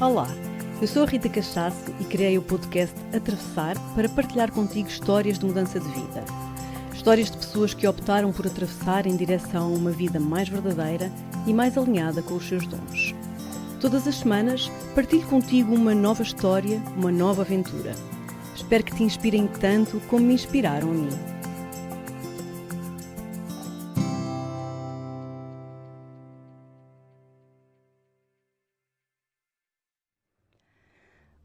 Olá, eu sou a Rita Cachaço e criei o podcast Atravessar para partilhar contigo histórias de mudança de vida. Histórias de pessoas que optaram por atravessar em direção a uma vida mais verdadeira e mais alinhada com os seus dons. Todas as semanas partilho contigo uma nova história, uma nova aventura. Espero que te inspirem tanto como me inspiraram a mim.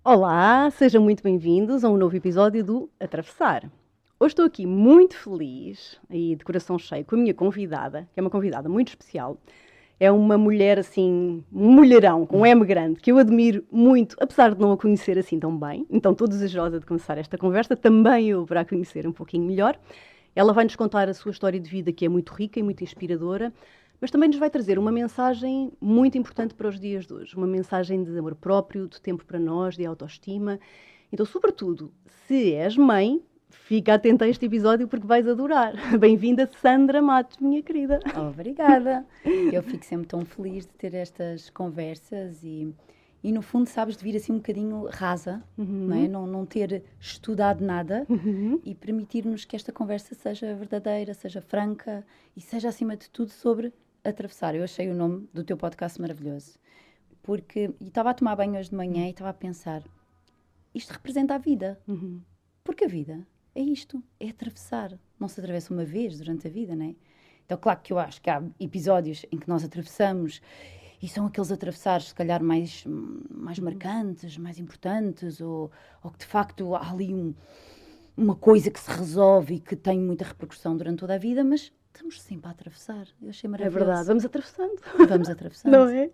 Olá, sejam muito bem-vindos a um novo episódio do Atravessar. Hoje estou aqui muito feliz e de coração cheio com a minha convidada, que é uma convidada muito especial. É uma mulher assim, um mulherão, com um M grande, que eu admiro muito, apesar de não a conhecer assim tão bem. Então estou desejosa de começar esta conversa, também eu para a conhecer um pouquinho melhor. Ela vai-nos contar a sua história de vida, que é muito rica e muito inspiradora, mas também nos vai trazer uma mensagem muito importante para os dias de hoje. Uma mensagem de amor próprio, de tempo para nós, de autoestima. Então, sobretudo, se és mãe, fica atenta a este episódio porque vais adorar. Bem-vinda, Sandra Matos, minha querida. Obrigada. Eu fico sempre tão feliz de ter estas conversas e no fundo, sabes, de vir assim um bocadinho rasa, não é? Não ter estudado nada e permitir-nos que esta conversa seja verdadeira, seja franca e seja, acima de tudo, sobre atravessar. Eu achei o nome do teu podcast maravilhoso. Porque estava a tomar banho hoje de manhã e estava a pensar, isto representa a vida. Porque a vida é isto, é atravessar. Não se atravessa uma vez durante a vida, não é? Então, claro que eu acho que há episódios em que nós atravessamos e são aqueles atravessares, se calhar, mais marcantes, mais importantes, ou que, de facto, há ali uma coisa que se resolve e que tem muita repercussão durante toda a vida, mas estamos sempre a atravessar. Eu achei maravilhoso. É verdade, vamos atravessando. Vamos atravessando. Não é?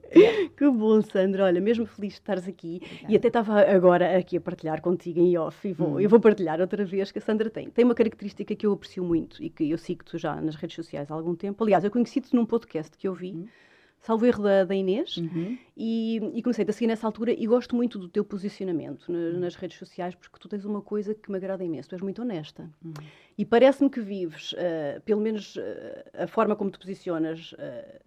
Que bom, Sandra. Olha, mesmo feliz de estares aqui. Obrigada. E até estava agora aqui a partilhar contigo em off e eu vou partilhar outra vez que a Sandra tem. Tem uma característica que eu aprecio muito e que eu sigo-te já nas redes sociais há algum tempo. Aliás, eu conheci-te num podcast que eu vi, salvo erro da Inês, e comecei a seguir nessa altura e gosto muito do teu posicionamento nas redes sociais porque tu tens uma coisa que me agrada imenso, tu és muito honesta. E parece-me que vives, pelo menos a forma como te posicionas,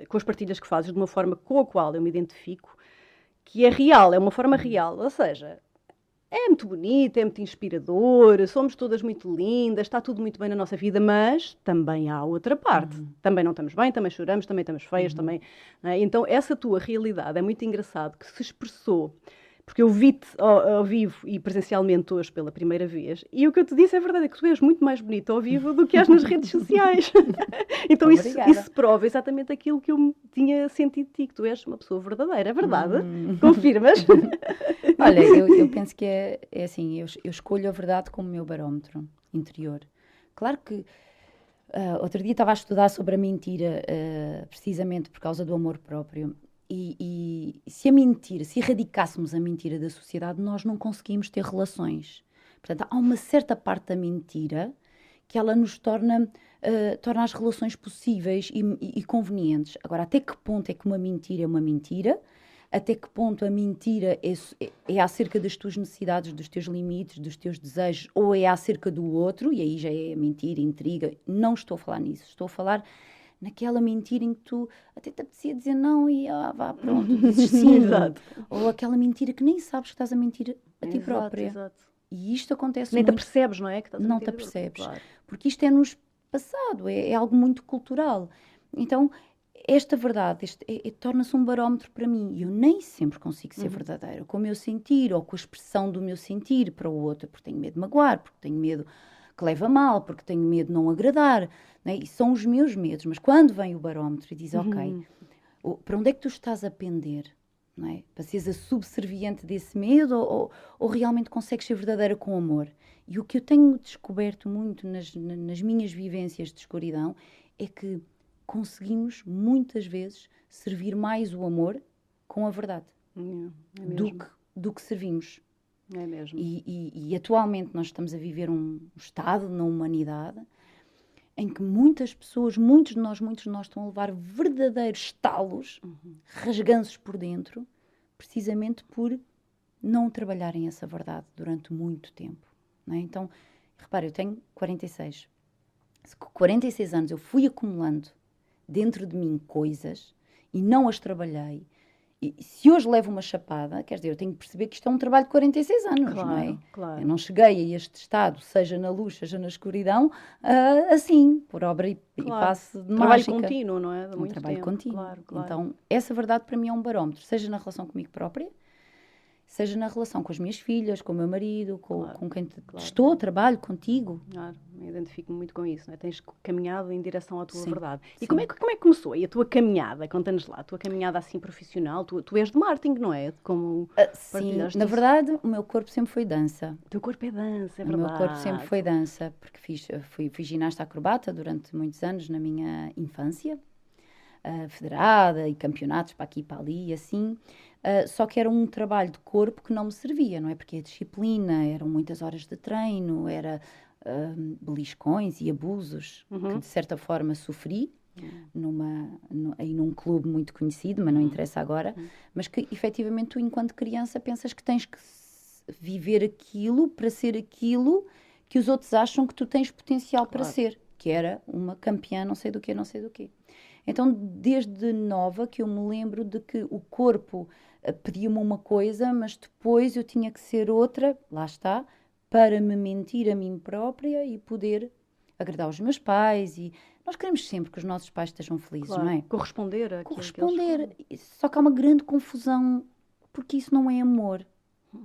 com as partilhas que fazes, de uma forma com a qual eu me identifico, que é real, é uma forma real, ou seja, é muito bonita, é muito inspirador, somos todas muito lindas, está tudo muito bem na nossa vida, mas também há outra parte. Também não estamos bem, também choramos, também estamos feias, também... Não é? Então, essa tua realidade é muito engraçado, que se expressou, porque eu vi-te ao vivo e presencialmente hoje pela primeira vez, e o que eu te disse é verdade, é que tu és muito mais bonita ao vivo do que és nas redes sociais. Então, isso prova exatamente aquilo que eu tinha sentido de ti, que tu és uma pessoa verdadeira, é verdade? Confirmas? Olha, eu penso que é assim, eu escolho a verdade como meu barómetro interior. Claro que outro dia estava a estudar sobre a mentira, precisamente por causa do amor próprio. E se erradicássemos a mentira da sociedade, nós não conseguimos ter relações. Portanto, há uma certa parte da mentira que ela nos torna as relações possíveis e convenientes. Agora, até que ponto é que uma mentira é uma mentira? Até que ponto a mentira é acerca das tuas necessidades, dos teus limites, dos teus desejos, ou é acerca do outro, e aí já é mentira, intriga. Não estou a falar nisso, estou a falar naquela mentira em que tu até te apetecia dizer não e vá, pronto, dizes sim. Exato. Ou aquela mentira que nem sabes que estás a mentir a ti própria. Exato. E isto acontece nem muito. Nem te percebes, não é? Que não te apercebes. Claro. Porque isto é-nos passado, é algo muito cultural. Então, esta verdade torna-se um barómetro para mim. E eu nem sempre consigo ser verdadeira com o meu sentir ou com a expressão do meu sentir para o outro, porque tenho medo de magoar, porque tenho medo que leve a mal, porque tenho medo de não agradar. Né? E são os meus medos. Mas quando vem o barómetro e diz, ok, para onde é que tu estás a pender? Não é? Para seres a subserviente desse medo ou realmente consegues ser verdadeira com amor? E o que eu tenho descoberto muito nas minhas vivências de escuridão é que conseguimos muitas vezes servir mais o amor com a verdade do que servimos. É mesmo. E atualmente nós estamos a viver um estado na humanidade em que muitas pessoas, muitos de nós estão a levar verdadeiros estalos, rasganços por dentro, precisamente por não trabalharem essa verdade durante muito tempo. Não é? Então, Repara, eu tenho 46. Com 46 anos eu fui acumulando dentro de mim coisas e não as trabalhei. E se hoje levo uma chapada, quer dizer, eu tenho que perceber que isto é um trabalho de 46 anos, Claro, não é? claro. Eu não cheguei a este estado, seja na luz, seja na escuridão, assim, por obra e passe de Trabalho mágica. contínuo, não é? De muito trabalho tempo. contínuo. Claro. Então, essa verdade para mim é um barómetro, seja na relação comigo própria, seja na relação com as minhas filhas, com o meu marido, com quem estou, trabalho contigo. Claro, me identifico muito com isso, não é? Tens caminhado em direção à tua Sim, verdade. E sim. como é que começou? E a tua caminhada? Conta-nos lá, a tua caminhada assim profissional. Tu és de marketing, não é? Como Sim, partilhaste na isso. verdade, o meu corpo sempre foi dança. O teu corpo é dança, é O verdade. meu corpo sempre foi dança, porque fui ginasta acrobata durante muitos anos na minha infância, federada e campeonatos para aqui e para ali, assim. Só que era um trabalho de corpo que não me servia, não é? Porque a disciplina, eram muitas horas de treino, era beliscões e abusos que de certa forma sofri aí num clube muito conhecido, mas não interessa agora, mas que efetivamente tu enquanto criança pensas que tens que viver aquilo para ser aquilo que os outros acham que tu tens potencial para ser, que era uma campeã não sei do quê. Então, desde nova que eu me lembro de que o corpo pedia-me uma coisa, mas depois eu tinha que ser outra, lá está, para me mentir a mim própria e poder agradar os meus pais. E nós queremos sempre que os nossos pais estejam felizes, não é? Corresponder a Corresponder. Só que há uma grande confusão, porque isso não é amor.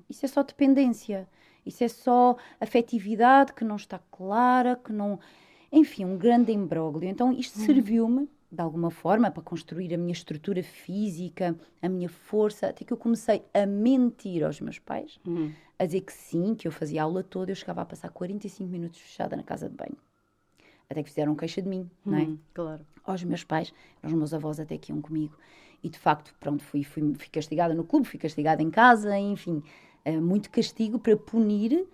Isso é só dependência. Isso é só afetividade que não está clara, que não... Enfim, um grande imbróglio. Então, isto serviu-me de alguma forma, para construir a minha estrutura física, a minha força, até que eu comecei a mentir aos meus pais, a dizer que sim, que eu fazia a aula toda, eu chegava a passar 45 minutos fechada na casa de banho. Até que fizeram queixa de mim, não é? Claro. Aos meus pais, aos meus avós até que iam comigo. E de facto, pronto, fui castigada no clube, fui castigada em casa, enfim, muito castigo para punir,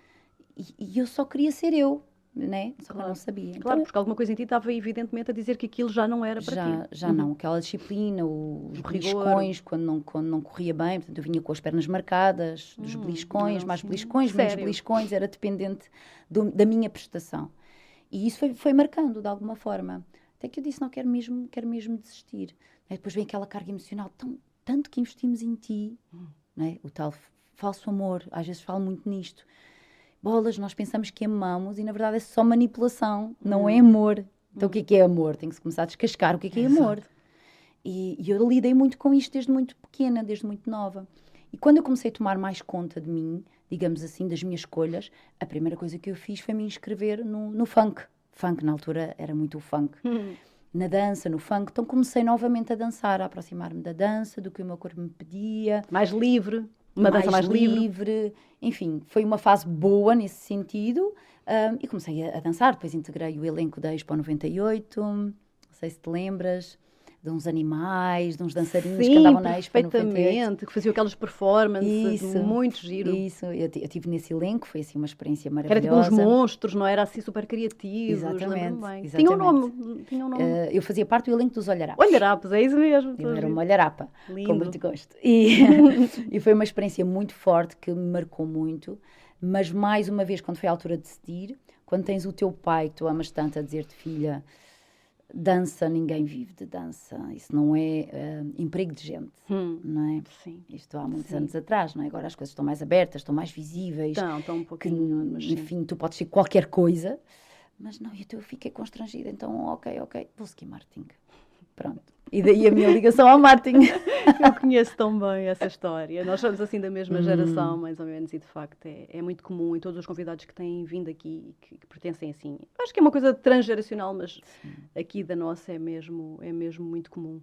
e eu só queria ser eu. Né? Só que eu não sabia. Claro, então, porque alguma coisa em ti estava evidentemente a dizer que aquilo já não era para ti. Já não. Aquela disciplina, os beliscões, quando não corria bem, portanto eu vinha com as pernas marcadas, dos beliscões, mais beliscões, menos beliscões, era dependente da minha prestação. E isso foi marcando de alguma forma. Até que eu disse, não, quero mesmo desistir. Depois vem aquela carga emocional, tanto que investimos em ti, né? O tal falso amor, às vezes falo muito nisto. Bolas, nós pensamos que amamos e na verdade é só manipulação, não é amor. Então o que é amor? Tem que se começar a descascar o que é amor. E eu lidei muito com isto desde muito pequena, desde muito nova. E quando eu comecei a tomar mais conta de mim, digamos assim, das minhas escolhas, a primeira coisa que eu fiz foi me inscrever no funk. Funk, na altura, era muito o funk. Na dança, no funk. Então comecei novamente a dançar, a aproximar-me da dança, do que o meu corpo me pedia. Mais livre. Uma dança mais livre. Enfim, foi uma fase boa nesse sentido. E comecei a dançar. Depois integrei o elenco da Expo 98. Não sei se te lembras. De uns animais, de uns dançarinos que andavam na Expo 98. Que faziam aquelas performances. Muito giro. Isso, eu tive nesse elenco. Foi assim uma experiência maravilhosa. Era tipo uns monstros, não era assim super criativos. Exatamente. Tinha um nome. Eu fazia parte do elenco dos Olharapos. Olharapos, é isso mesmo. Eu era uma olharapa, Lindo. com muito gosto. E foi uma experiência muito forte, que me marcou muito. Mas mais uma vez, quando foi a altura de decidir, quando tens o teu pai, que tu amas tanto, a dizer-te, filha, dança, ninguém vive de dança. Isso não é emprego de gente, não é? Sim. Isto há muitos anos atrás, não é? Agora as coisas estão mais abertas, estão mais visíveis. Estão um pouquinho. Mas, enfim, tu podes ser qualquer coisa. Mas não, eu fiquei constrangida. Então, ok, vou seguir marketing. Pronto. E daí a minha ligação ao marketing. Eu conheço tão bem essa história. Nós somos assim da mesma geração, mais ou menos, e de facto é muito comum. E todos os convidados que têm vindo aqui, que pertencem assim, acho que é uma coisa transgeracional, mas aqui da nossa é mesmo muito comum.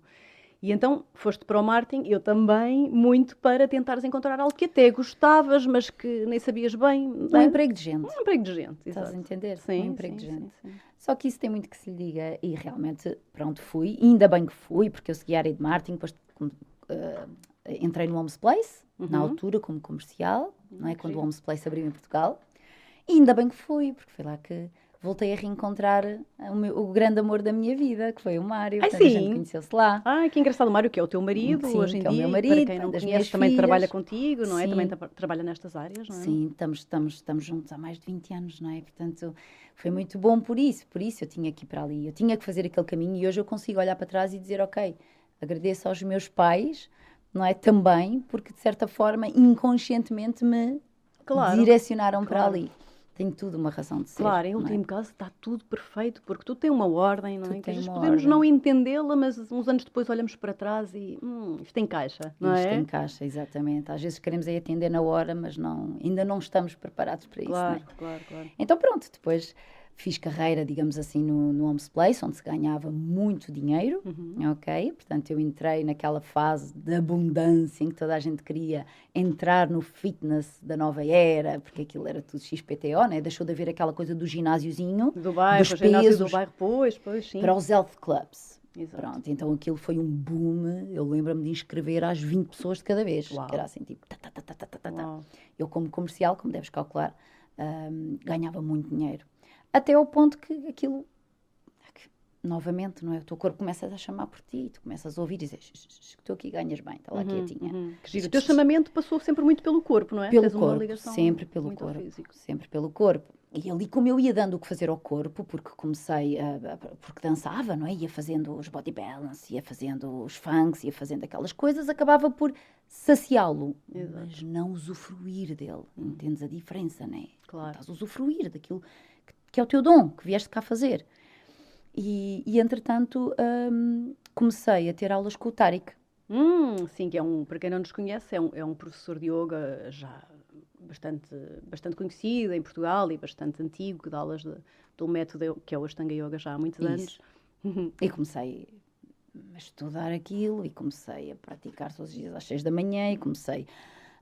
E então foste para o marketing, eu também, muito para tentares encontrar algo que até gostavas, mas que nem sabias bem. Um emprego de gente. Um emprego de gente, Estás a entender? Sim, um emprego de gente. Sim. Só que isso tem muito que se lhe diga, e realmente, pronto, fui. E ainda bem que fui, porque eu segui a área de marketing, depois entrei no Homes Place, na altura, como comercial, não é? Quando o Homes Place abriu em Portugal. E ainda bem que fui, porque foi lá que voltei a reencontrar o grande amor da minha vida, que foi o Mário. Ai, Portanto, a sim. gente conheceu-se lá. Ai, que engraçado, Mário, que é o teu marido, Sim, hoje em que é o dia, meu e marido, para quem não das conhece, minhas também filhas. trabalha contigo, não é? Sim. Também trabalha nestas áreas, não é? Sim, estamos juntos há mais de 20 anos, não é? Portanto, foi muito bom por isso eu tinha que ir para ali, eu tinha que fazer aquele caminho e hoje eu consigo olhar para trás e dizer, ok, agradeço aos meus pais, não é? Também, porque de certa forma, inconscientemente me direcionaram para ali. Tem tudo uma razão de ser. Claro, em não é? último caso está tudo perfeito, porque tudo tem uma ordem, não é? Tudo Que às tem vezes uma podemos ordem. não entendê-la, mas uns anos depois olhamos para trás e isto encaixa, não Isto é? encaixa, exatamente. Às vezes queremos é atender na hora, mas ainda não estamos preparados para isso, não é? Claro. Então pronto, depois fiz carreira, digamos assim, no Homes Place, onde se ganhava muito dinheiro, ok? Portanto, eu entrei naquela fase de abundância em que toda a gente queria entrar no fitness da nova era, porque aquilo era tudo XPTO, né? Deixou de haver aquela coisa do ginásiozinho, Do bairro, dos o ginásio pesos, do bairro, pois, sim. para os health clubs. Exato. Pronto, então aquilo foi um boom. Eu lembro-me de inscrever às 20 pessoas de cada vez, Uau. que era assim, tipo, Uau. Eu, como comercial, como deves calcular, ganhava muito dinheiro. Até ao ponto que aquilo, novamente, não é? O teu corpo começa a chamar por ti, tu começas a ouvir e dizes, que tu aqui ganhas bem, está lá quietinha. Que giro. O teu chamamento passou sempre muito pelo corpo, não é? Pelo Tens uma corpo, ligação sempre pelo muito ao corpo, físico. sempre pelo corpo. E ali como eu ia dando o que fazer ao corpo, porque comecei, porque dançava, não é? Ia fazendo os body balance, ia fazendo os funks, ia fazendo aquelas coisas, acabava por saciá-lo, mas não usufruir dele. Entendes a diferença, não é? Claro. Estás a usufruir daquilo que é o teu dom, que vieste cá fazer. E entretanto, comecei a ter aulas com o Tariq. Sim, que para quem não nos conhece, é um professor de yoga já bastante conhecido em Portugal e bastante antigo, que dá aulas do método que é o Ashtanga Yoga já há muitos anos. E comecei a estudar aquilo e comecei a praticar todos os dias às 6 da manhã e comecei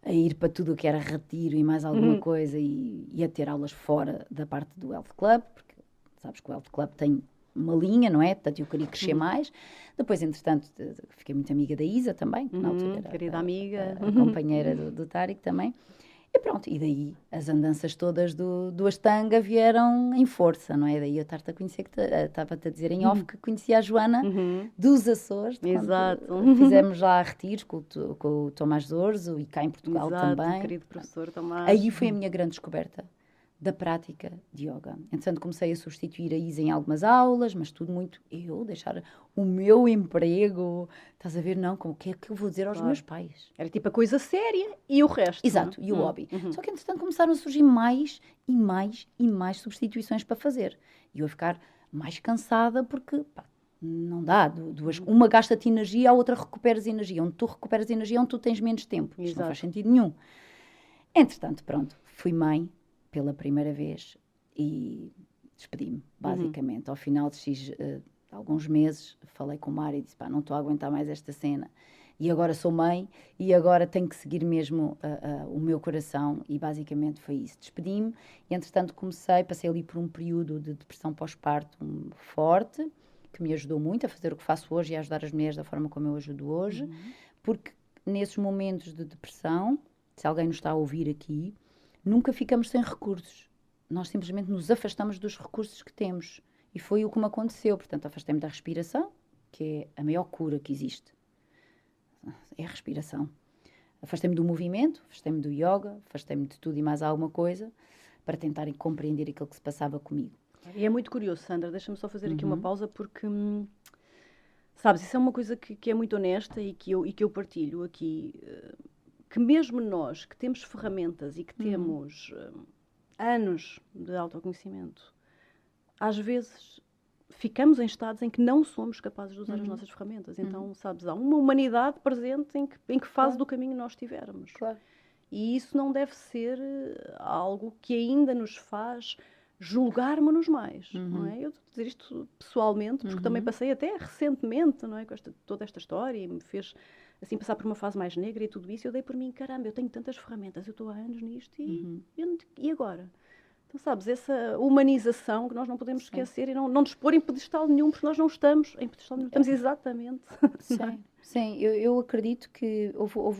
a ir para tudo o que era retiro e mais alguma coisa e a ter aulas fora da parte do Health Club, porque sabes que o Health Club tem uma linha, não é? Portanto, eu queria crescer mais. Depois, entretanto, fiquei muito amiga da Isa também, que na altura era querida amiga. a companheira do Tariq também. E pronto, e daí as andanças todas do Ashtanga vieram em força, não é? Daí eu estar-te a conhecer, que estava-te a dizer em off que conhecia a Joana dos Açores. Exato. Fizemos lá retiros com o Tomás Zorzo e cá em Portugal também. Querido professor Tomás. Aí foi a minha grande descoberta da prática de yoga. Entretanto, comecei a substituir a Isa em algumas aulas, mas tudo muito eu, deixar o meu emprego, estás a ver, não, como o que é que eu vou dizer aos meus pais? Era tipo a coisa séria e o resto. Exato, e o hobby. Só que, entretanto, começaram a surgir mais e mais e mais substituições para fazer. E eu a ficar mais cansada porque, pá, não dá. Uma gasta-te energia, a outra recuperas energia. Onde tu recuperas energia, onde tu tens menos tempo. Isto não faz sentido nenhum. Entretanto, pronto, fui mãe pela primeira vez e despedi-me, basicamente. Ao final de alguns meses, falei com o Mário e disse, pá, não estou a aguentar mais esta cena. E agora sou mãe e agora tenho que seguir mesmo o meu coração. E basicamente foi isso. Despedi-me e, entretanto, passei ali por um período de depressão pós-parto forte, que me ajudou muito a fazer o que faço hoje e a ajudar as mulheres da forma como eu ajudo hoje. Porque nesses momentos de depressão, se alguém nos está a ouvir aqui, nunca ficamos sem recursos. Nós simplesmente nos afastamos dos recursos que temos. E foi o que me aconteceu. Portanto, afastei-me da respiração, que é a maior cura que existe. É a respiração. Afastei-me do movimento, afastei-me do yoga, afastei-me de tudo e mais alguma coisa para tentar compreender aquilo que se passava comigo. E é muito curioso, Sandra. Deixa-me só fazer aqui uma pausa porque, sabes, isso é uma coisa que é muito honesta e que eu partilho aqui. Que mesmo nós, que temos ferramentas e que temos anos de autoconhecimento, às vezes ficamos em estados em que não somos capazes de usar as nossas ferramentas. Então, sabes, há uma humanidade presente em que fase do caminho nós estivermos. Claro. E isso não deve ser algo que ainda nos faz julgarmos-nos mais, não é? Eu estou a dizer isto pessoalmente, porque também passei até recentemente, não é? Com toda esta história e me fez assim passar por uma fase mais negra e tudo isso. Eu dei por mim, caramba, eu tenho tantas ferramentas, eu estou há anos nisto e agora? Então, sabes, essa humanização que nós não podemos esquecer e não nos pôr em pedestal nenhum, porque nós não estamos em pedestal nenhum, estamos exatamente. Sim, eu acredito que houve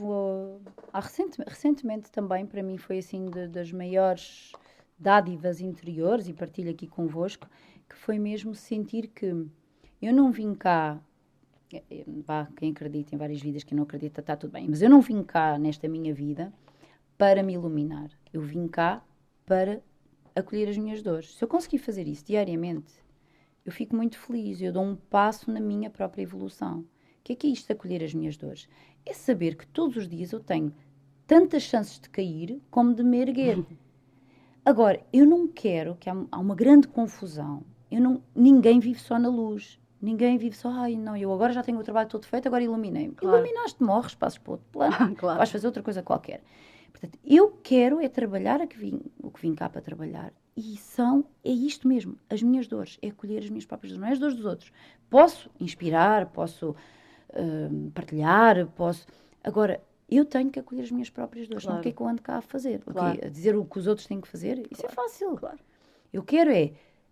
recentemente também, para mim, foi assim das maiores dádivas interiores, e partilho aqui convosco, que foi mesmo sentir que eu não vim cá, quem acredita em várias vidas, quem não acredita, está tudo bem, mas eu não vim cá nesta minha vida para me iluminar. Eu vim cá para acolher as minhas dores. Se eu conseguir fazer isso diariamente, eu fico muito feliz, eu dou um passo na minha própria evolução. O que é isto de acolher as minhas dores? É saber que todos os dias eu tenho tantas chances de cair como de me erguer. Agora, eu não quero, que há uma grande confusão, ninguém vive só na luz, ninguém vive só, eu agora já tenho o trabalho todo feito, agora iluminei-me. Claro. Iluminaste, morres, passas para outro plano, claro. Vais fazer outra coisa qualquer. Portanto, eu quero é trabalhar o que vim cá para trabalhar. E é isto mesmo, as minhas dores, é acolher as minhas próprias dores, não é as dores dos outros. Posso inspirar, posso partilhar, Agora, eu tenho que acolher as minhas próprias dores. Claro. Não o que é que eu ando cá a fazer? Claro. A dizer o que os outros têm que fazer? Isso é fácil. Claro. Eu quero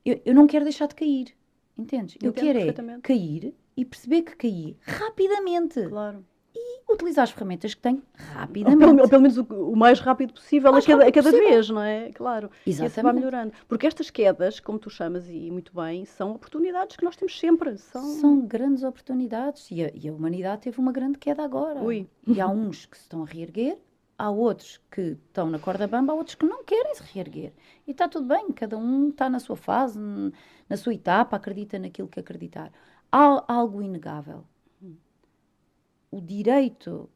eu não quero deixar de cair. Entendes? Eu quero cair e perceber que caí rapidamente. Claro. E utilizar as ferramentas que tenho rapidamente. Ou pelo menos o mais rápido possível a cada vez, não é? Claro. Exatamente. E isso vai melhorando. Porque estas quedas, como tu chamas e muito bem, são oportunidades que nós temos sempre. São grandes oportunidades. E a humanidade teve uma grande queda agora. Ui. E há uns que se estão a reerguer, há outros que estão na corda bamba, há outros que não querem se reerguer. E está tudo bem, cada um está na sua fase, na sua etapa, acredita naquilo que acreditar. Há algo inegável. O direito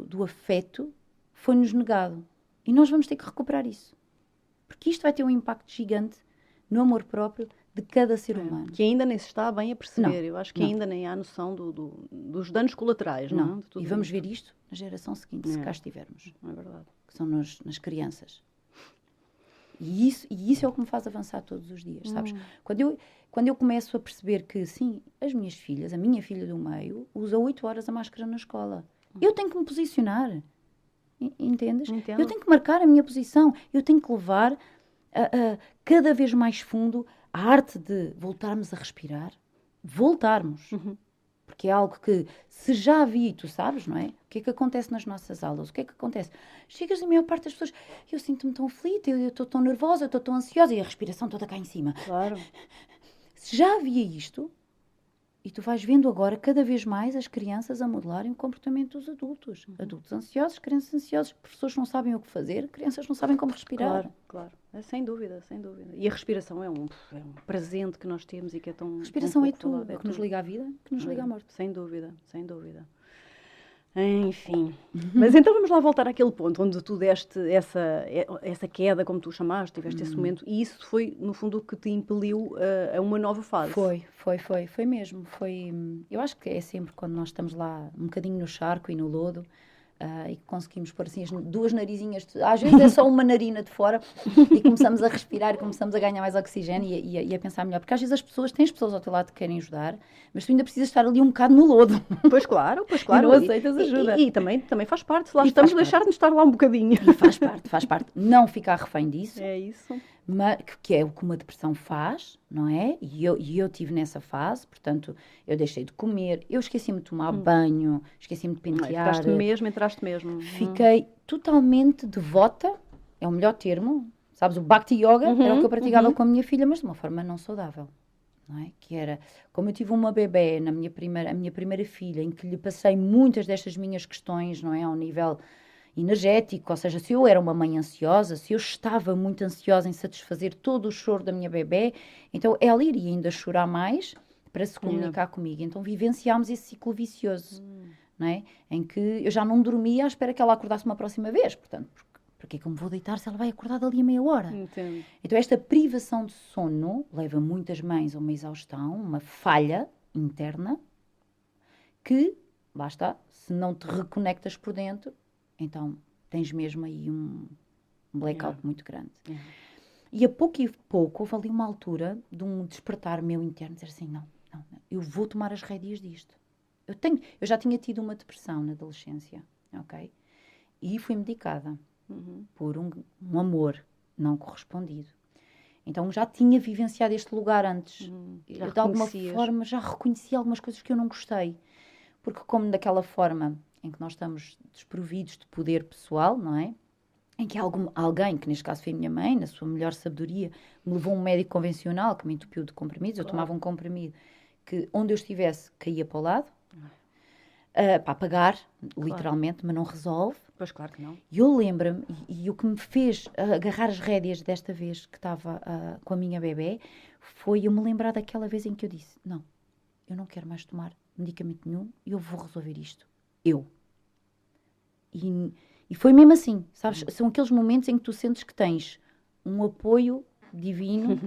do afeto foi-nos negado. E nós vamos ter que recuperar isso. Porque isto vai ter um impacto gigante no amor próprio de cada ser humano. Que ainda nem se está bem a perceber. Não, eu acho que ainda nem há noção dos danos colaterais. Não. E vamos ver isto na geração seguinte, se cá estivermos. É verdade. Que são nas crianças. E isso é o que me faz avançar todos os dias, sabes? Quando eu começo a perceber que, sim, as minhas filhas, a minha filha do meio, usa 8 horas a máscara na escola. Eu tenho que me posicionar. Entendes? Entendo. Eu tenho que marcar a minha posição. Eu tenho que levar a cada vez mais fundo a arte de voltarmos a respirar. Voltarmos. Porque é algo que, se já vi, tu sabes, não é? O que é que acontece nas nossas aulas? O que é que acontece? Chegas e a maior parte das pessoas, eu sinto-me tão aflita, eu estou tão nervosa, eu estou tão ansiosa, e a respiração toda cá em cima. Claro. Se já havia isto, e tu vais vendo agora cada vez mais as crianças a modelarem o comportamento dos adultos. Adultos ansiosos, crianças ansiosas, professores não sabem o que fazer, crianças não sabem como respirar. Claro. Sem dúvida. E a respiração é um presente que nós temos e que é tão... A respiração é tudo, que nos liga à vida, que nos liga à morte. Sem dúvida. Enfim. Mas então vamos lá voltar àquele ponto onde tu deste essa queda, como tu chamaste, tiveste esse momento, e isso foi, no fundo, o que te impeliu a uma nova fase. Foi mesmo. Eu acho que é sempre quando nós estamos lá um bocadinho no charco e no lodo, e conseguimos pôr assim as duas narizinhas, às vezes é só uma narina de fora, e começamos a respirar, começamos a ganhar mais oxigênio e a pensar melhor, porque às vezes tens pessoas ao teu lado que querem ajudar, mas tu ainda precisas estar ali um bocado no lodo. Pois claro. E não aceitas ajuda. E também faz parte, se lá estamos, deixar-nos estar lá um bocadinho. E faz parte. Não ficar refém disso. É isso. Mas, que é o que uma depressão faz, não é? E eu tive nessa fase, portanto, eu deixei de comer, eu esqueci-me de tomar banho, esqueci-me de pentear. Entraste mesmo. Fiquei totalmente devota, é o melhor termo, sabes, o Bhakti Yoga, era o que eu praticava com a minha filha, mas de uma forma não saudável, não é? Que era, como eu tive uma bebé, a minha primeira filha, em que lhe passei muitas destas minhas questões, não é? Ao nível energético, ou seja, se eu era uma mãe ansiosa, se eu estava muito ansiosa em satisfazer todo o choro da minha bebé, então ela iria ainda chorar mais para se comunicar comigo. Então vivenciámos esse ciclo vicioso, não é? Em que eu já não dormia à espera que ela acordasse uma próxima vez, portanto, porque é que eu me vou deitar se ela vai acordar dali a meia hora? Entendo. Então esta privação de sono leva muitas mães a uma exaustão, uma falha interna, que, lá está, se não te reconectas por dentro, então tens mesmo aí um blackout muito grande. E a pouco e pouco houve ali uma altura de um despertar meu interno, dizer assim, não, eu vou tomar as rédeas disto. Eu já tinha tido uma depressão na adolescência, ok? E fui medicada por um amor não correspondido. Então já tinha vivenciado este lugar antes. Eu, de alguma forma, já reconhecia algumas coisas que eu não gostei. Porque como daquela forma em que nós estamos desprovidos de poder pessoal, não é? em que alguém, que neste caso foi a minha mãe, na sua melhor sabedoria, me levou a um médico convencional que me entupiu de comprimidos. Eu tomava um comprimido que, onde eu estivesse, caía para o lado, para apagar, literalmente, mas não resolve. Pois claro que não. E eu lembro-me, e o que me fez agarrar as rédeas desta vez que estava com a minha bebé, foi eu me lembrar daquela vez em que eu disse, não, eu não quero mais tomar medicamento nenhum e eu vou resolver isto. Eu. E foi mesmo assim, sabes? São aqueles momentos em que tu sentes que tens um apoio divino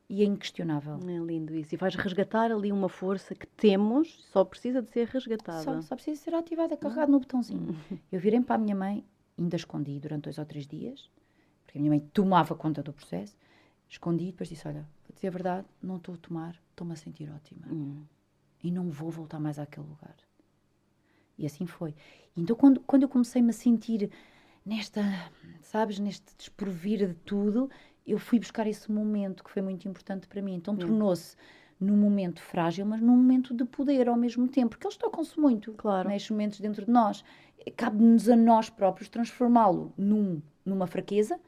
e é inquestionável. É lindo isso. E vais resgatar ali uma força que temos, só precisa de ser resgatada. Só precisa ser ativada, carregado no botãozinho. Eu virei para a minha mãe, ainda escondi durante 2 ou 3 dias, porque a minha mãe tomava conta do processo, escondi e depois disse, olha, vou dizer a verdade, não estou a tomar, estou-me a sentir ótima. E não vou voltar mais àquele lugar. E assim foi. Então, quando eu comecei-me a sentir nesta, sabes, neste desprovir de tudo, eu fui buscar esse momento que foi muito importante para mim. Então, tornou-se num momento frágil, mas num momento de poder ao mesmo tempo, porque eles tocam-se muito, claro, nestes momentos dentro de nós. Cabe-nos a nós próprios transformá-lo numa fraqueza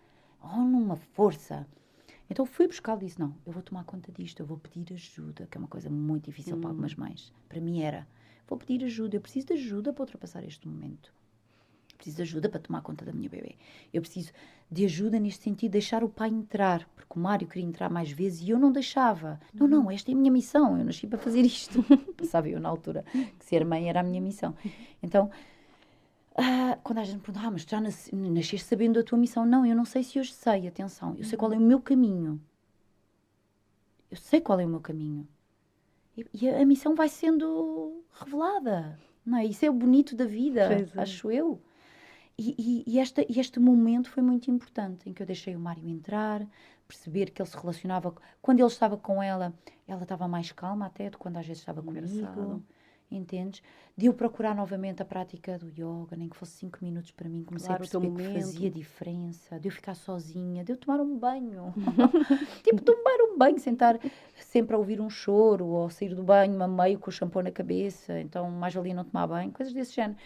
ou numa força. Então, fui buscar e disse, não, eu vou tomar conta disto, eu vou pedir ajuda, que é uma coisa muito difícil para algumas mães. Para mim era... Vou pedir ajuda, eu preciso de ajuda para ultrapassar este momento. Eu preciso de ajuda para tomar conta da minha bebê. Eu preciso de ajuda neste sentido, de deixar o pai entrar, porque o Mário queria entrar mais vezes e eu não deixava. Não, esta é a minha missão, eu nasci para fazer isto. Pensava eu na altura que ser mãe era a minha missão. Então, quando a gente me pergunta, mas tu já nasceste sabendo a tua missão? Não, eu não sei se hoje sei, atenção, eu sei qual é o meu caminho. Eu sei qual é o meu caminho. E a missão vai sendo revelada, não é? Isso é o bonito da vida, acho eu. E este momento foi muito importante, em que eu deixei o Mário entrar, perceber que ele se relacionava... Quando ele estava com ela estava mais calma até do que quando às vezes estava comigo, entendes? De eu procurar novamente a prática do yoga, nem que fosse 5 minutos para mim, comecei a perceber que fazia diferença, de eu ficar sozinha, de eu tomar um banho. Tipo, tomar um banho, sentar sempre a ouvir um choro, ou sair do banho a meio com o shampoo na cabeça, então mais valia não tomar banho, coisas desse género.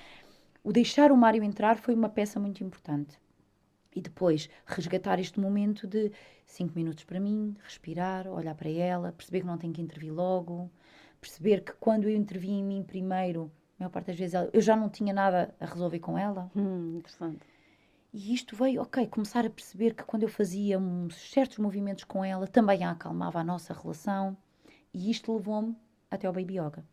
O deixar o Mário entrar foi uma peça muito importante. E depois, resgatar este momento de 5 minutos para mim, respirar, olhar para ela, perceber que não tenho que intervir logo, perceber que quando eu intervi em mim primeiro, a maior parte das vezes eu já não tinha nada a resolver com ela. Interessante. E isto veio, começar a perceber que quando eu fazia certos movimentos com ela, também a acalmava a nossa relação. E isto levou-me até ao Baby Yoga.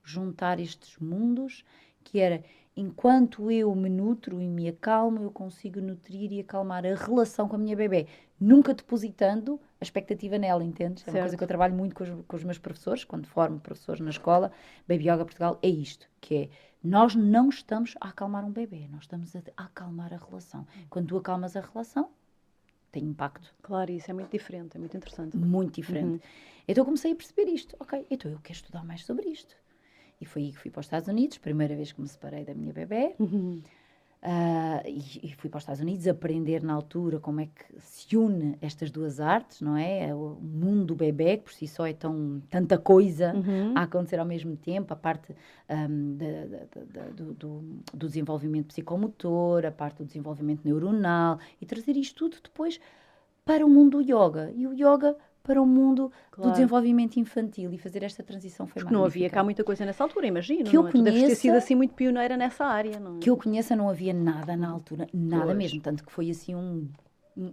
Juntar estes mundos, que era, enquanto eu me nutro e me acalmo, eu consigo nutrir e acalmar a relação com a minha bebê. Nunca depositando a expectativa nela, entendes? É uma coisa que eu trabalho muito com os meus professores, quando formo professores na escola. Baby Yoga Portugal é isto, que é, nós não estamos a acalmar um bebê, nós estamos a acalmar a relação. Quando tu acalmas a relação, tem impacto. Claro, isso é muito diferente, é muito interessante. Muito diferente. Então eu comecei a perceber isto. Então eu quero estudar mais sobre isto. E foi aí que fui para os Estados Unidos, primeira vez que me separei da minha bebé. E fui para os Estados Unidos aprender na altura como é que se une estas duas artes, não é? O mundo do bebé, que por si só é tanta coisa a acontecer ao mesmo tempo, a parte do desenvolvimento psicomotor, a parte do desenvolvimento neuronal, e trazer isto tudo depois para o mundo do yoga. E o yoga para o mundo do desenvolvimento infantil, e fazer esta transição foi magnífica. Não havia cá muita coisa nessa altura, imagino. Que eu conheça, tu deves ter sido assim muito pioneira nessa área, não é? Que eu conheça, não havia nada na altura, nada mesmo, tanto que foi assim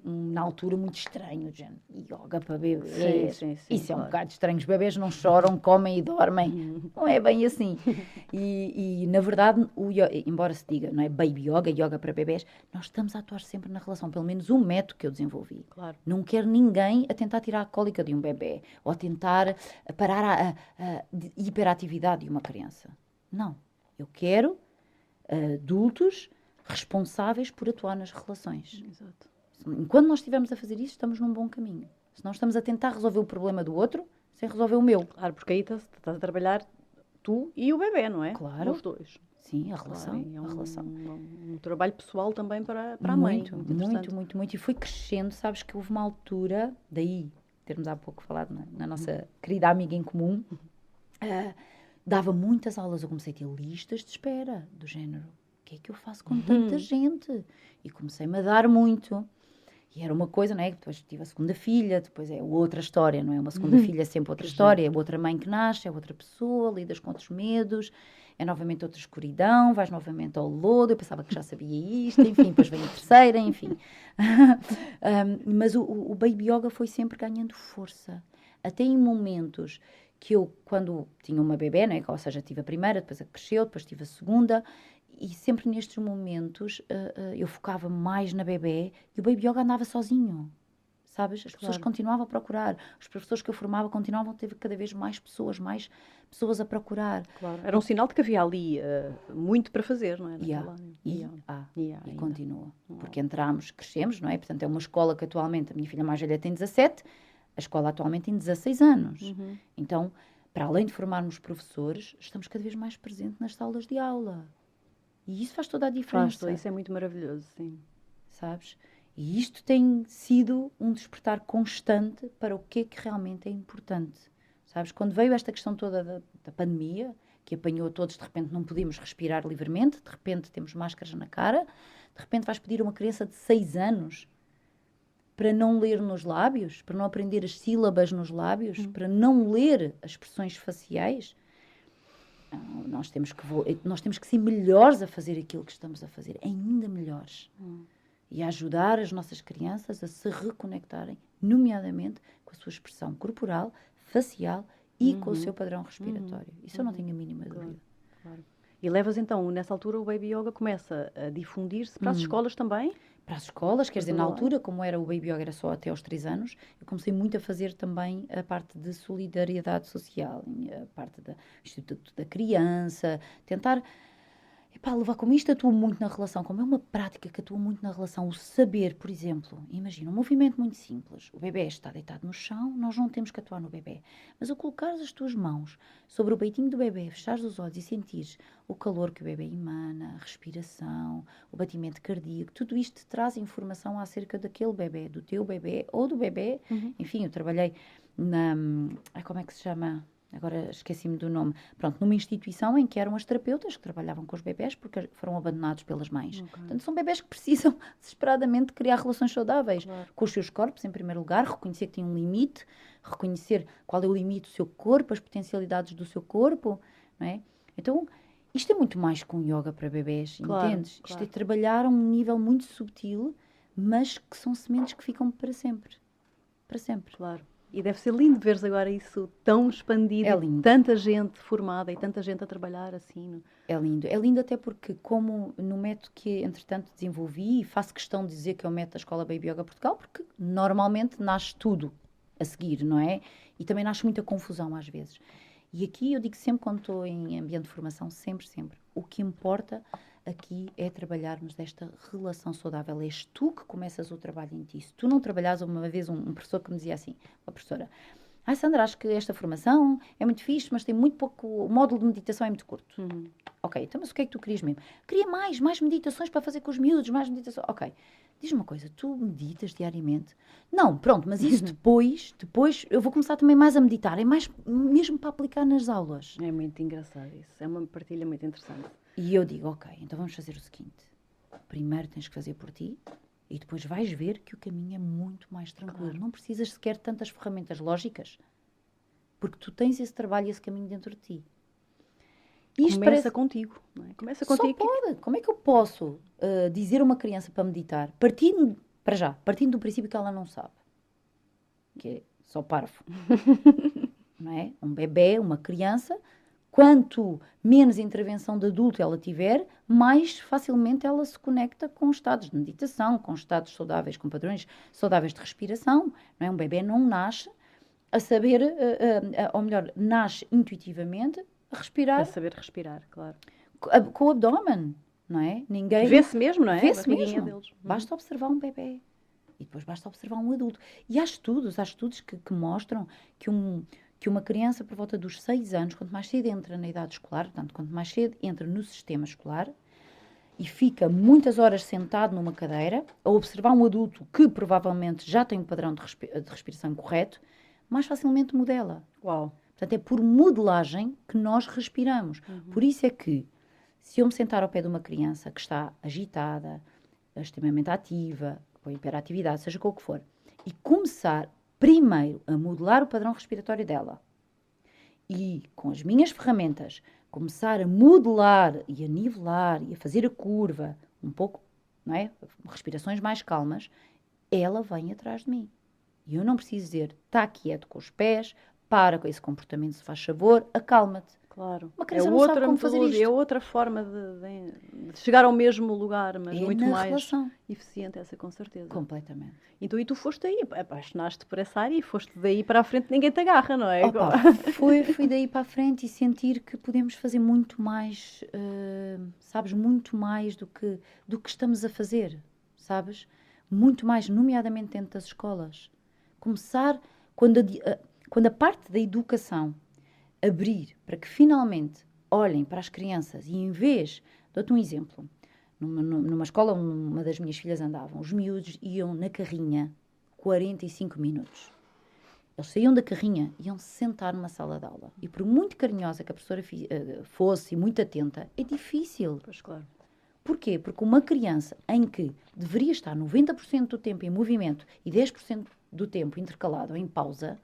na altura muito estranho, gente. Yoga para bebês, isso é um bocado estranho, os bebês não choram, comem e dormem, não é bem assim. E na verdade, embora se diga, não é baby yoga, yoga para bebês, nós estamos a atuar sempre na relação, pelo menos o método que eu desenvolvi. Claro. Não quero ninguém a tentar tirar a cólica de um bebê, ou a tentar parar a hiperatividade de uma criança. Não, eu quero adultos responsáveis por atuar nas relações. Exato. Enquanto nós estivermos a fazer isso, estamos num bom caminho. Se nós estamos a tentar resolver o problema do outro, sem resolver o meu. Claro, porque aí estás a trabalhar tu e o bebê, não é? Claro. Os dois. Sim, a relação. Claro, a relação. Um trabalho pessoal também para a mãe. Muito. E foi crescendo, sabes que houve uma altura, daí termos há pouco falado na nossa querida amiga em comum, dava muitas aulas, eu comecei a ter listas de espera, do género. que é que eu faço com tanta gente? E comecei-me a dar muito. E era uma coisa, não é? Depois tive a segunda filha, depois é outra história, não é? Uma segunda filha é sempre outra história, é outra mãe que nasce, é outra pessoa, lidas com outros medos, é novamente outra escuridão, vais novamente ao lodo, eu pensava que já sabia isto, enfim, depois vem a terceira, enfim. Mas o Baby Yoga foi sempre ganhando força. Até em momentos que eu, quando tinha uma bebé, né? Ou seja, tive a primeira, depois a cresceu, depois tive a segunda, e sempre nestes momentos eu focava mais na bebé e o Baby Yoga andava sozinho, sabes? As pessoas continuavam a procurar, os professores que eu formava continuavam a ter cada vez mais pessoas a procurar. Claro. Era um sinal de que havia ali muito para fazer, não é? E continua. Porque entramos, crescemos, não é? Portanto, é uma escola que atualmente, a minha filha mais velha tem 17, a escola atualmente tem 16 anos. Então, para além de formarmos professores, estamos cada vez mais presentes nas salas de aula. E isso faz toda a diferença. Isso é muito maravilhoso, sim. Sabes? E isto tem sido um despertar constante para o que é que realmente é importante. Sabes? Quando veio esta questão toda da pandemia, que apanhou todos, de repente não podíamos respirar livremente, de repente temos máscaras na cara, de repente vais pedir a uma criança de 6 anos para não ler nos lábios, para não aprender as sílabas nos lábios, para não ler as expressões faciais. Nós temos que ser melhores a fazer aquilo que estamos a fazer, ainda melhores. E a ajudar as nossas crianças a se reconectarem, nomeadamente com a sua expressão corporal, facial e com o seu padrão respiratório. Isso eu não tenho a mínima dúvida. Claro. E levas então, nessa altura, o Baby Yoga começa a difundir-se para as escolas também? Para as escolas, quer dizer, na altura, como era o Baby Yoga, era só até aos 3 anos, eu comecei muito a fazer também a parte de solidariedade social, a parte do Instituto da Criança, tentar levar como isto atua muito na relação, como é uma prática que atua muito na relação, o saber, por exemplo, imagina, um movimento muito simples, o bebê está deitado no chão, nós não temos que atuar no bebê, mas ao colocares as tuas mãos sobre o peitinho do bebê, fechares os olhos e sentires o calor que o bebê emana, a respiração, o batimento cardíaco, tudo isto te traz informação acerca daquele bebê, do teu bebê ou do bebê, enfim, eu trabalhei como é que se chama? Agora esqueci-me do nome. Pronto, numa instituição em que eram as terapeutas que trabalhavam com os bebés porque foram abandonados pelas mães. Portanto, são bebés que precisam desesperadamente criar relações saudáveis com os seus corpos, em primeiro lugar, reconhecer que tem um limite, reconhecer qual é o limite do seu corpo, as potencialidades do seu corpo, não é? Então, isto é muito mais que um yoga para bebés, entendes? Isto é trabalhar a um nível muito subtil, mas que são sementes que ficam para sempre. Para sempre. Claro. E deve ser lindo veres agora isso tão expandido, é lindo. Tanta gente formada e tanta gente a trabalhar assim. É lindo até porque como no método que entretanto desenvolvi, e faço questão de dizer que é o método da Escola Baby Yoga Portugal, porque normalmente nasce tudo a seguir, não é? E também nasce muita confusão às vezes. E aqui eu digo sempre, quando estou em ambiente de formação, sempre, o que importa aqui é trabalharmos desta relação saudável. És tu que começas o trabalho em ti. Se tu não trabalhas, uma vez um professor que me dizia assim, uma professora, Sandra, acho que esta formação é muito fixe, mas tem muito pouco, o módulo de meditação é muito curto. Ok, então mas o que é que tu querias mesmo? Queria mais meditações para fazer com os miúdos, mais meditação. Ok, diz-me uma coisa, tu meditas diariamente? Não, pronto, mas isso depois eu vou começar também mais a meditar, é mais mesmo para aplicar nas aulas. É muito engraçado isso, é uma partilha muito interessante. E eu digo, ok, então vamos fazer o seguinte. Primeiro tens que fazer por ti e depois vais ver que o caminho é muito mais tranquilo. Não precisas sequer de tantas ferramentas lógicas, porque tu tens esse trabalho e esse caminho dentro de ti. Isto começa contigo, não é? Começa contigo. Só pode. Como é que eu posso dizer a uma criança para meditar, partindo do princípio que ela não sabe? Que é só parvo. Não é? Um bebê, uma criança... Quanto menos intervenção de adulto ela tiver, mais facilmente ela se conecta com estados de meditação, com estados saudáveis, com padrões saudáveis de respiração. Não é? Um bebê não nasce a saber, ou melhor, nasce intuitivamente a respirar. A saber respirar, claro. Com o abdômen, não é? Ninguém... Vê-se mesmo, não é? Vê-se mesmo. Deles. Basta observar um bebê. E depois basta observar um adulto. E há estudos que mostram que uma criança por volta dos 6 anos, quanto mais cedo entra na idade escolar, portanto, quanto mais cedo entra no sistema escolar e fica muitas horas sentado numa cadeira, a observar um adulto que provavelmente já tem um padrão de respiração correto, mais facilmente modela. Uau! Portanto, é por modelagem que nós respiramos. Por isso é que, Se eu me sentar ao pé de uma criança que está agitada, extremamente ativa, com hiperatividade, seja qual que for, e começar primeiro a modelar o padrão respiratório dela e, com as minhas ferramentas, começar a modelar e a nivelar e a fazer a curva um pouco, não é? Respirações mais calmas, ela vem atrás de mim. E eu não preciso dizer, está quieto com os pés, para com esse comportamento, se faz favor, acalma-te. Claro. Uma criança não sabe como fazer isto. É outra forma de chegar ao mesmo lugar, mas muito mais relação. Eficiente essa, com certeza. Completamente. Então, e tu foste aí, apaixonaste por essa área e foste daí para a frente, ninguém te agarra, não é? Opa, fui daí para a frente e sentir que podemos fazer muito mais, sabes, muito mais do que estamos a fazer, sabes? Muito mais, nomeadamente dentro das escolas. Começar, quando a parte da educação abrir para que finalmente olhem para as crianças e em vez, dou-te um exemplo, numa escola onde uma das minhas filhas andavam, os miúdos iam na carrinha 45 minutos. Eles saíam da carrinha e iam se sentar numa sala de aula. E por muito carinhosa que a professora fosse e muito atenta, é difícil. Pois claro. Porquê? Porque uma criança em que deveria estar 90% do tempo em movimento e 10% do tempo intercalado ou em pausa,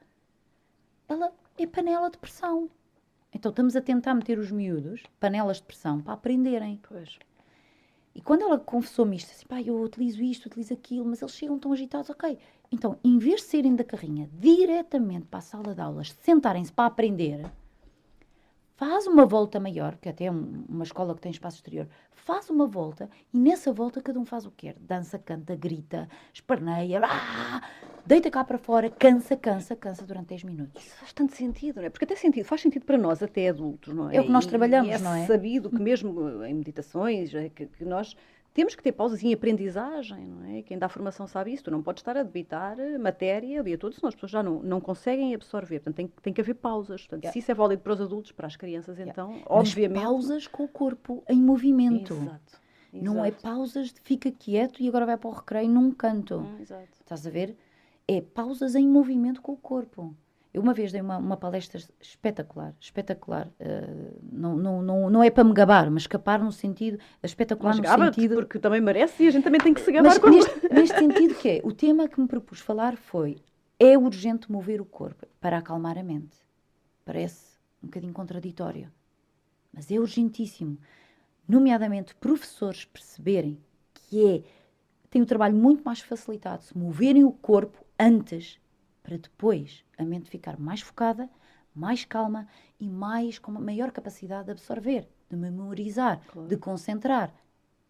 ela é panela de pressão. Então estamos a tentar meter os miúdos, panelas de pressão, para aprenderem. Pois. E quando ela confessou-me isto, assim, eu utilizo isto, utilizo aquilo, mas eles chegam tão agitados, ok. Então, em vez de saírem da carrinha diretamente para a sala de aulas, sentarem-se para aprender, faz uma volta maior, que até é uma escola que tem espaço exterior, faz uma volta e nessa volta cada um faz o que quer. Dança, canta, grita, esperneia, deita cá para fora, cansa durante 10 minutos. Isso faz tanto sentido, não é? Porque faz sentido para nós, até adultos, não é? É o que nós trabalhamos, não é? É sabido que mesmo em meditações, que nós temos que ter pausas em aprendizagem, não é? Quem dá formação sabe isso. Tu não podes estar a debitar matéria o dia todo, senão as pessoas já não conseguem absorver. Portanto, tem que haver pausas. Portanto, se isso é válido para os adultos, para as crianças, então, obviamente... Mas pausas com o corpo em movimento. Exato. Não é pausas de fica quieto e agora vai para o recreio num canto. Exato. Estás a ver? É pausas em movimento com o corpo. Eu uma vez dei uma palestra espetacular. Não é para me gabar, mas escapar no sentido... Espetacular no sentido... porque também merece e a gente também tem que se gabar. Neste sentido que é, o tema que me propus falar foi: é urgente mover o corpo para acalmar a mente. Parece um bocadinho contraditório, mas é urgentíssimo. Nomeadamente professores perceberem que têm o trabalho muito mais facilitado se moverem o corpo antes, para depois a mente ficar mais focada, mais calma e com uma maior capacidade de absorver, de memorizar, claro, de concentrar.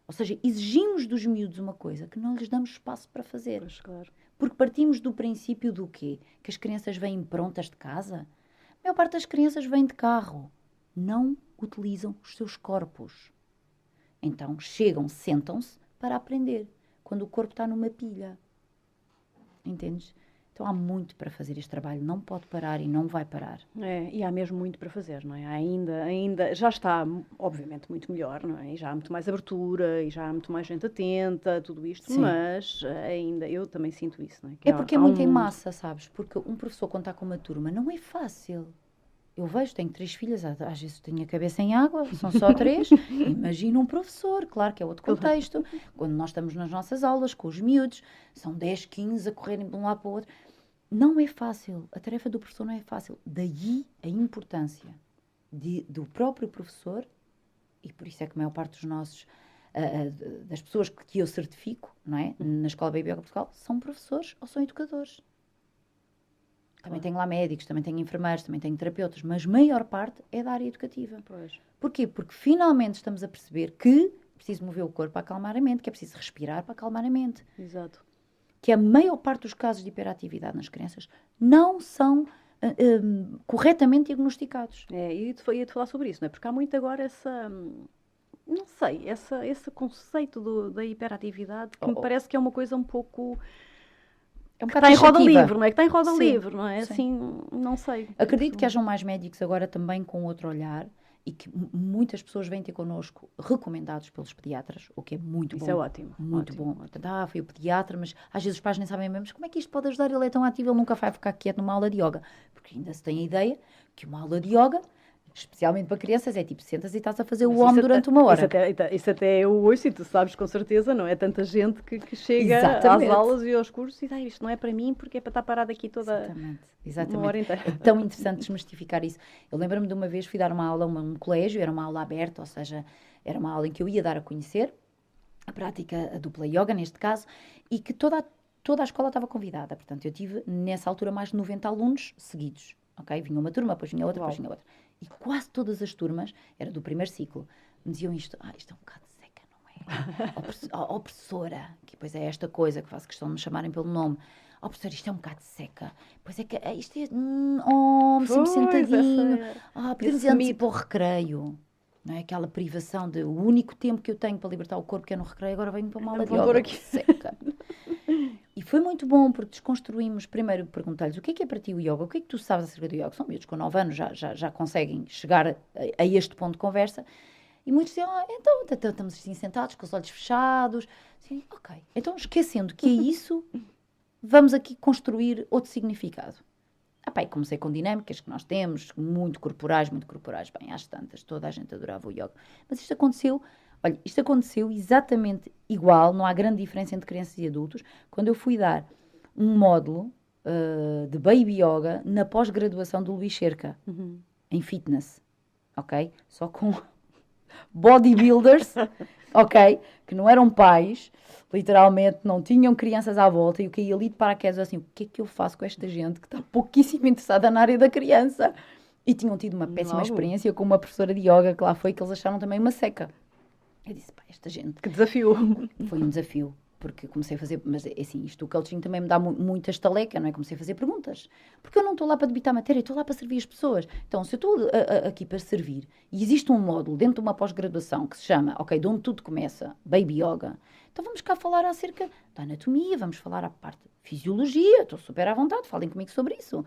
Ou seja, exigimos dos miúdos uma coisa que não lhes damos espaço para fazer. Pois, claro. Porque partimos do princípio do quê? Que as crianças vêm prontas de casa? A maior parte das crianças vem de carro. Não utilizam os seus corpos. Então, chegam, sentam-se para aprender. Quando o corpo está numa pilha. Entendes? Então, há muito para fazer este trabalho. Não pode parar e não vai parar. E há mesmo muito para fazer, não é? Ainda já está, obviamente, muito melhor, não é? E já há muito mais abertura, e já há muito mais gente atenta, tudo isto. Sim. Mas ainda, eu também sinto isso, não é? Que porque é muito em massa, sabes? Porque um professor, quando está com uma turma, não é fácil. Eu vejo, tenho 3 filhas, às vezes tenho a cabeça em água, são só 3. Imagina um professor, claro que é outro contexto. Quando nós estamos nas nossas aulas com os miúdos, são 10, 15 a correrem de um lado para o outro. Não é fácil, a tarefa do professor não é fácil. Daí a importância do próprio professor, e por isso é que a maior parte dos nossos, das pessoas que eu certifico, não é? Na Escola Baby Yoga Portugal, são professores ou são educadores. Também tenho lá médicos, também tenho enfermeiros, também tenho terapeutas, mas a maior parte é da área educativa. Pois. Porquê? Porque finalmente estamos a perceber que é preciso mover o corpo para acalmar a mente, que é preciso respirar para acalmar a mente. Exato. Que a maior parte dos casos de hiperatividade nas crianças não são corretamente diagnosticados. Ia-te falar sobre isso, não é? Porque há muito agora não sei, esse conceito da hiperatividade que me parece que é uma coisa um pouco... É um que está em roda livre, não é? Que está em roda sim, livre, não é? Sim. Assim, não sei. Acredito que hajam mais médicos agora também com outro olhar e que muitas pessoas vêm ter connosco recomendados pelos pediatras, o que é muito bom. Isso é ótimo. Muito ótimo, bom. Ótimo. Portanto, foi o pediatra, mas às vezes os pais nem sabem mesmo, mas como é que isto pode ajudar? Ele é tão ativo, ele nunca vai ficar quieto numa aula de yoga. Porque ainda se tem a ideia que uma aula de yoga especialmente para crianças, é tipo, sentas e estás a fazer o homem durante uma hora. Isso até eu ouço, e tu sabes com certeza, não é? Tanta gente que chega Exatamente. às aulas e aos cursos e diz, isto não é para mim porque é para estar parado aqui toda Exatamente. uma hora inteira. É tão interessante desmistificar isso. Eu lembro-me de uma vez, fui dar uma aula a um colégio, era uma aula aberta, ou seja, era uma aula em que eu ia dar a conhecer a prática, a dupla yoga, neste caso, e que toda a escola estava convidada. Portanto, eu tive, nessa altura, mais de 90 alunos seguidos. Ok? Vinha uma turma, depois vinha outra, depois vinha outra. E quase todas as turmas, era do primeiro ciclo, me diziam isto, isto é um bocado seca, não é? Ó professora, que depois é esta coisa que faço questão de me chamarem pelo nome. Ó professora, isto é um bocado seca. Pois é que isto é, sempre sentadinho. Podemos ir para o recreio. Não é? Aquela privação de o único tempo que eu tenho para libertar o corpo que é no recreio, agora venho para uma aula de yoga aqui. Seca. E foi muito bom porque desconstruímos, primeiro perguntar-lhes o que é para ti o yoga, o que é que tu sabes acerca do yoga? São miúdos com 9 anos, já conseguem chegar a este ponto de conversa. E muitos diziam, então estamos assim sentados com os olhos fechados. Assim, ok, então esquecendo que é isso, vamos aqui construir outro significado. E comecei com dinâmicas que nós temos, muito corporais, bem, às tantas, toda a gente adorava o yoga. Mas isto aconteceu exatamente igual, não há grande diferença entre crianças e adultos, quando eu fui dar um módulo de Baby Yoga na pós-graduação do Luís Cerca, em fitness, ok? Só com bodybuilders, ok? Que não eram pais, literalmente não tinham crianças à volta, e eu caí ali de paraquedas assim, o que é que eu faço com esta gente que está pouquíssimo interessada na área da criança? E tinham tido uma péssima experiência com uma professora de yoga que lá foi, que eles acharam também uma seca. Eu disse, esta gente... Que desafio! Foi um desafio, porque comecei a fazer... Mas, assim, o coaching também me dá muita estaleca, não é? Comecei a fazer perguntas. Porque eu não estou lá para debitar matéria, estou lá para servir as pessoas. Então, se eu estou aqui para servir, e existe um módulo dentro de uma pós-graduação que se chama, de onde tudo começa, Baby Yoga, então vamos cá falar acerca da anatomia, vamos falar à parte de fisiologia, estou super à vontade, falem comigo sobre isso.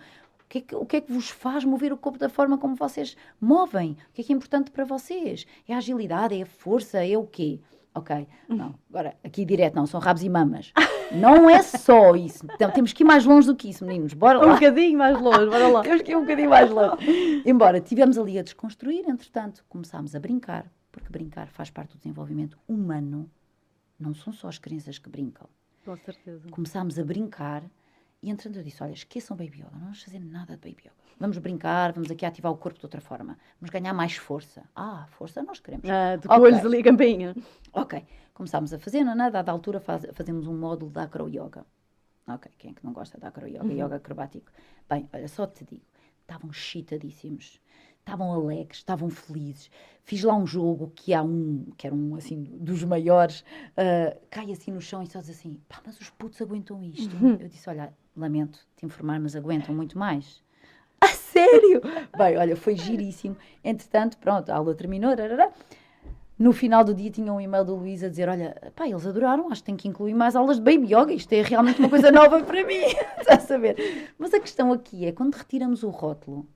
O que é que vos faz mover o corpo da forma como vocês movem? O que é importante para vocês? É a agilidade, é a força, é o quê? Ok, não, agora aqui direto não, são rabos e mamas. Não é só isso. Então, temos que ir mais longe do que isso, meninos. Bora lá. Um bocadinho mais longe, bora lá. Temos que ir um bocadinho mais longe. Embora tivemos ali a desconstruir, entretanto, começámos a brincar, porque brincar faz parte do desenvolvimento humano. Não são só as crianças que brincam. Com certeza. Começámos a brincar e, entretanto, eu disse, olha, esqueçam Baby Yoga, não vamos fazer nada de Baby Yoga. Vamos brincar, vamos aqui ativar o corpo de outra forma. Vamos ganhar mais força. Força nós queremos. De coelhos ali a campinha. Ok. Começámos a fazer, a dada altura fazemos um módulo de acro yoga. Ok, quem é que não gosta de acro yoga? Yoga acrobático. Bem, olha, só te digo, estavam excitadíssimos. Estavam alegres, estavam felizes. Fiz lá um jogo que era um assim, dos maiores, cai assim no chão e só diz assim, mas os putos aguentam isto. Eu disse, olha, lamento te informar, mas aguentam muito mais. A sério? Bem, olha, foi giríssimo. Entretanto, pronto, a aula terminou. No final do dia tinha um e-mail do Luís a dizer, olha, eles adoraram, acho que tem que incluir mais aulas de Baby Yoga, isto é realmente uma coisa nova para mim. Está a saber? Mas a questão aqui é, quando retiramos o rótulo,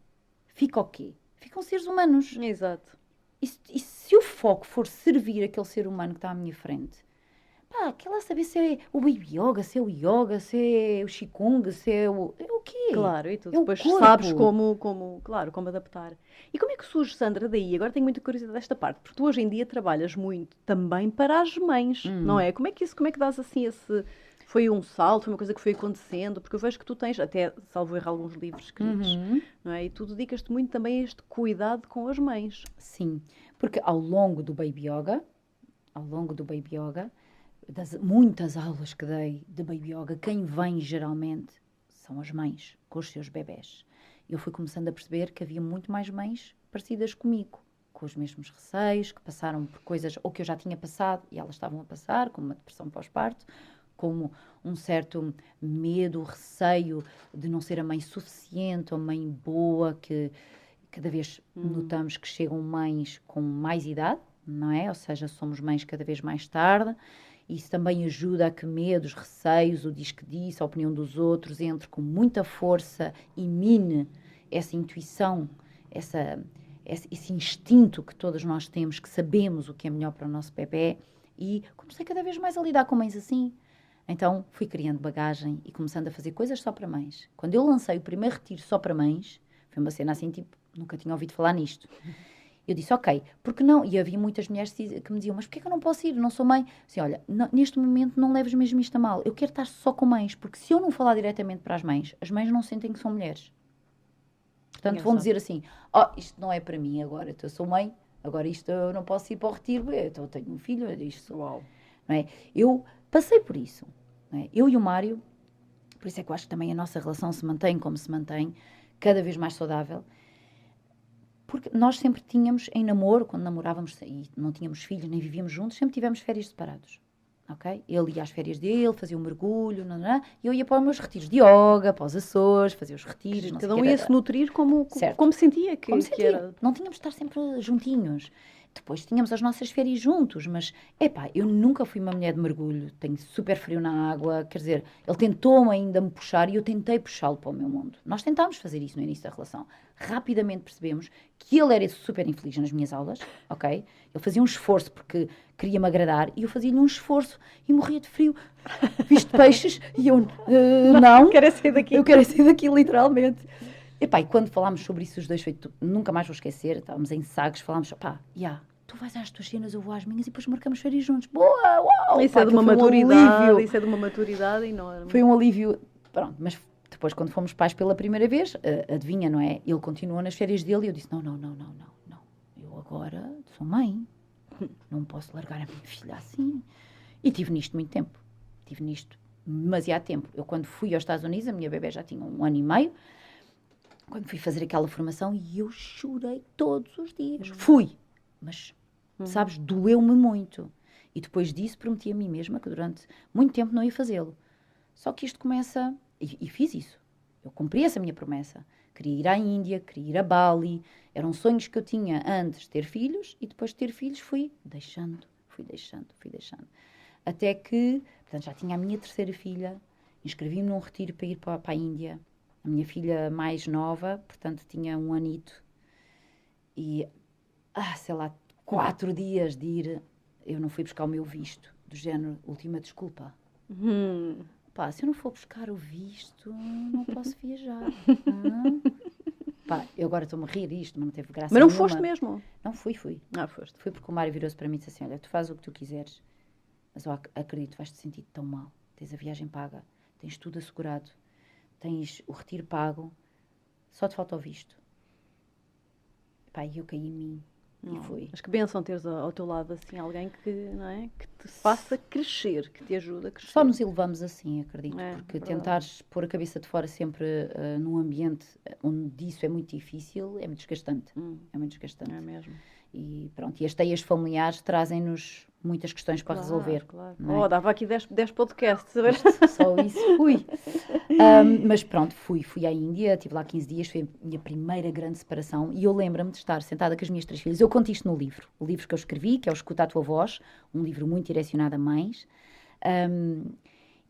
fica o quê? Ficam seres humanos. Exato. E se o foco for servir aquele ser humano que está à minha frente, quer lá saber se é o Baby Yoga, se é o Yoga, se é o Qigong, se é o... É o quê? Claro, e tu depois sabes como adaptar. E como é que surge, Sandra, daí? Agora tenho muita curiosidade desta parte, porque tu hoje em dia trabalhas muito também para as mães, não é? Como é que dás assim esse... Foi um salto, foi uma coisa que foi acontecendo, porque eu vejo que tu tens, até salvo erro, alguns livros escritos, não é? E tu dedicas-te muito também a este cuidado com as mães. Sim, porque ao longo do Baby Yoga, das muitas aulas que dei de Baby Yoga, quem vem geralmente são as mães, com os seus bebés. Eu fui começando a perceber que havia muito mais mães parecidas comigo, com os mesmos receios, que passaram por coisas, ou que eu já tinha passado, e elas estavam a passar, como uma depressão pós-parto, como um certo medo, receio de não ser a mãe suficiente, ou a mãe boa, que cada vez notamos que chegam mães com mais idade, não é? Ou seja, somos mães cada vez mais tarde. Isso também ajuda a que medos, receios, o diz que disse, a opinião dos outros, entre com muita força e mine essa intuição, esse instinto que todos nós temos, que sabemos o que é melhor para o nosso bebê, e comecei cada vez mais a lidar com mães assim. Então, fui criando bagagem e começando a fazer coisas só para mães. Quando eu lancei o primeiro retiro só para mães, Foi uma cena assim, tipo, nunca tinha ouvido falar nisto. Eu disse, ok, porque não? E havia muitas mulheres que me diziam, mas porquê que eu não posso ir? Não sou mãe. Assim, olha, neste momento não leves mesmo isto a mal. Eu quero estar só com mães, porque se eu não falar diretamente para as mães não sentem que são mulheres. Portanto, vão dizer assim, isto não é para mim agora, eu sou mãe, agora isto eu não posso ir para o retiro, eu tenho um filho, isto... Uau. Não é? Eu passei por isso. Não é? Eu e o Mário, por isso é que eu acho que também a nossa relação se mantém como se mantém, cada vez mais saudável. Porque nós sempre tínhamos, em namoro, quando namorávamos e não tínhamos filhos, nem vivíamos juntos, sempre tivemos férias separados. Okay? Ele ia às férias dele, fazia um mergulho, e eu ia para os meus retiros de yoga, para os Açores, fazia os retiros. Cada um ia se nutrir como sentia que era. Não tínhamos de estar sempre juntinhos. Depois tínhamos as nossas férias juntos, mas, eu nunca fui uma mulher de mergulho, tenho super frio na água, quer dizer, ele tentou-me ainda me puxar e eu tentei puxá-lo para o meu mundo. Nós tentámos fazer isso no início da relação. Rapidamente percebemos que ele era super infeliz nas minhas aulas, ok? Ele fazia um esforço porque queria-me agradar e eu fazia-lhe um esforço e morria de frio. Visto peixes e eu, não, eu quero sair daqui. Eu quero sair daqui, literalmente. E quando falámos sobre isso, os dois, nunca mais vou esquecer, estávamos em Sagres, falámos, tu vais às tuas cenas, eu vou às minhas e depois marcamos férias juntos. Boa, uau! Isso é de uma maturidade, isso é de uma maturidade enorme. Foi um alívio, pronto, mas depois quando fomos pais pela primeira vez, adivinha, não é? Ele continuou nas férias dele e eu disse, não, eu agora sou mãe, não posso largar a minha filha assim. E tive nisto muito tempo, demasiado tempo. Eu quando fui aos Estados Unidos, a minha bebé já tinha 1 ano e meio, quando fui fazer aquela formação, e eu chorei todos os dias. Fui, mas, sabes, doeu-me muito. E depois disso prometi a mim mesma que durante muito tempo não ia fazê-lo. Só que isto começa... E fiz isso. Eu cumpri essa minha promessa. Queria ir à Índia, queria ir a Bali. Eram sonhos que eu tinha antes de ter filhos. E depois de ter filhos fui deixando. Até que, portanto, já tinha a minha 3ª filha. Inscrevi-me num retiro para ir para a Índia. A minha filha mais nova, portanto, tinha 1 anito. E, 4 dias de ir, eu não fui buscar o meu visto. Do género, última desculpa. Se eu não for buscar o visto, não posso viajar. Eu agora estou-me a rir isto, mas não teve graça nenhuma. Mas não foste mesmo? Não, fui. Foste. Fui porque o Mário virou-se para mim e disse assim, olha, tu fazes o que tu quiseres, mas eu acredito, vais-te sentir tão mal. Tens a viagem paga, tens tudo assegurado. Tens o retiro pago, só te falta o visto. E eu caí em mim e fui. Mas que bênção teres ao teu lado assim alguém que, não é, que te faça crescer, que te ajude a crescer. Só nos elevamos assim, acredito, porque tentares pôr a cabeça de fora sempre num ambiente onde isso é muito difícil, é muito desgastante. É muito desgastante. É mesmo. E pronto, e as teias familiares trazem-nos muitas questões para resolver. Claro. Não é? Dava aqui 10 podcasts, sabes? Só isso, fui. Mas pronto, fui à Índia, estive lá 15 dias, foi a minha primeira grande separação e eu lembro-me de estar sentada com as minhas 3 filhas. Eu conto isto no livro, o livro que eu escrevi, que é o Escuta a Tua Voz, um livro muito direcionado a mães.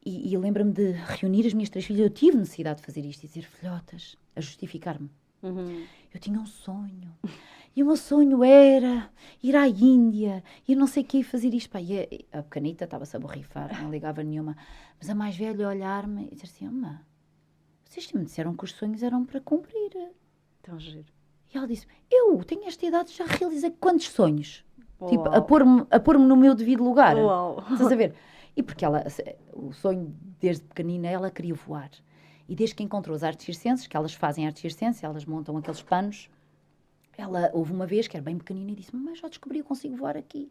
E eu lembro-me de reunir as minhas 3 filhas, eu tive necessidade de fazer isto e dizer, filhotas, a justificar-me. Eu tinha um sonho. E o meu sonho era ir à Índia e não sei o que fazer isto. E a pequenita estava-se a borrifar, não ligava nenhuma. Mas a mais velha a olhar-me e dizer assim, vocês me disseram que os sonhos eram para cumprir. Tão giro. E ela disse, eu tenho esta idade, já realizei quantos sonhos? Uau. Tipo, a pôr-me no meu devido lugar. Uau. Estás a ver? E porque ela, o sonho desde pequenina, ela queria voar. E desde que encontrou as artes circenses, que elas fazem artes circenses, elas montam aqueles panos, houve uma vez que era bem pequenina e disse, mas já descobri, eu consigo voar aqui.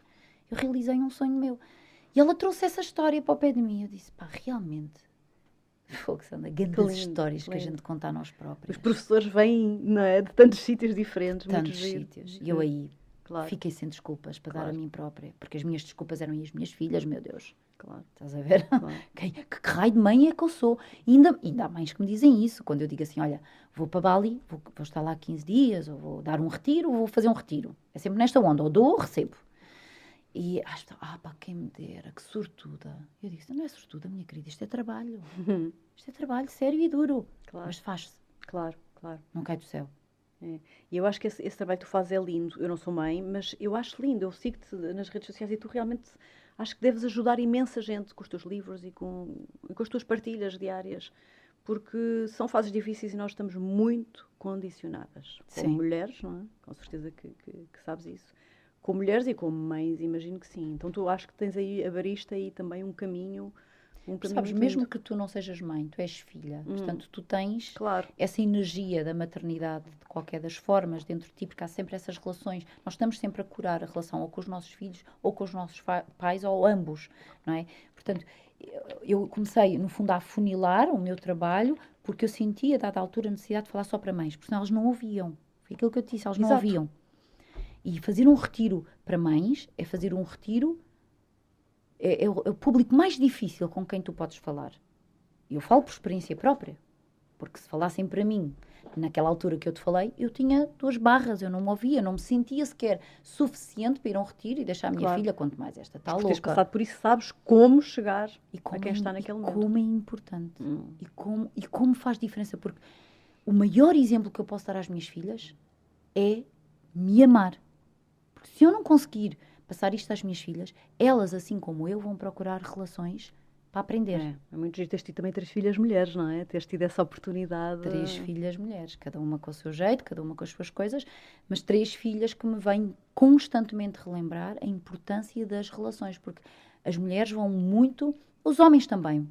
Eu realizei um sonho meu. E ela trouxe essa história para o pé de mim. Eu disse, realmente, Sandra, grandes histórias que a gente conta a nós próprios. Os professores vêm, não é, de tantos sítios diferentes. Tantos sítios. E eu aí fiquei sem desculpas para dar a mim própria. Porque as minhas desculpas eram as minhas filhas, meu Deus. Claro. Estás a ver? Claro. Que raio de mãe é que eu sou? E ainda há mães que me dizem isso. Quando eu digo assim, olha, vou para Bali, vou estar lá 15 dias, ou vou dar um retiro, ou vou fazer um retiro. É sempre nesta onda, ou dou ou recebo. E quem me dera, que sortuda. Eu digo, não é sortuda, minha querida, isto é trabalho. Isto é trabalho sério e duro. Claro. Mas faz-se. Claro. Não cai do céu. E eu acho que esse trabalho que tu fazes é lindo. Eu não sou mãe, mas eu acho lindo. Eu sigo-te nas redes sociais e tu realmente acho que deves ajudar imensa gente com os teus livros e com as tuas partilhas diárias. porque são fases difíceis e nós estamos muito condicionadas. Sim. Como mulheres, não é? Com certeza que sabes isso. Como mulheres e como mães, imagino que sim. Então tu acho que tens aí, abriste aí também um caminho Sabes, muito mesmo lindo. que tu não sejas mãe, tu és filha. Portanto, tu tens Claro. essa energia da maternidade de qualquer das formas dentro de ti, porque há sempre essas relações. Nós estamos sempre a curar a relação ou com os nossos filhos ou com os nossos pais ou ambos, não é? Portanto, eu comecei, no fundo, a afunilar o meu trabalho porque eu sentia, a dada altura, a necessidade de falar só para mães, porque senão elas não ouviam. Foi aquilo que eu te disse, elas não Exato. ouviam. E fazer um retiro para mães é fazer um retiro... É o público mais difícil com quem tu podes falar. E eu falo por experiência própria. Porque se falassem para mim, naquela altura que eu te falei, eu tinha 2 barras, eu não me ouvia, não me sentia sequer suficiente para ir a um retiro e deixar a minha Claro. filha, quanto mais esta está Por teres louca. passado por isso, sabes como chegar E como a quem está naquele momento. como é importante. E como faz diferença. Porque o maior exemplo que eu posso dar às minhas filhas é me amar. Porque se eu não conseguir passar isto às minhas filhas, elas, assim como eu, vão procurar relações para aprender. É muito giro teres tido também 3 filhas mulheres, não é? Teres tido essa oportunidade. 3 filhas mulheres, cada uma com o seu jeito, cada uma com as suas coisas, mas 3 filhas que me vêm constantemente relembrar a importância das relações, porque as mulheres vão muito, os homens também,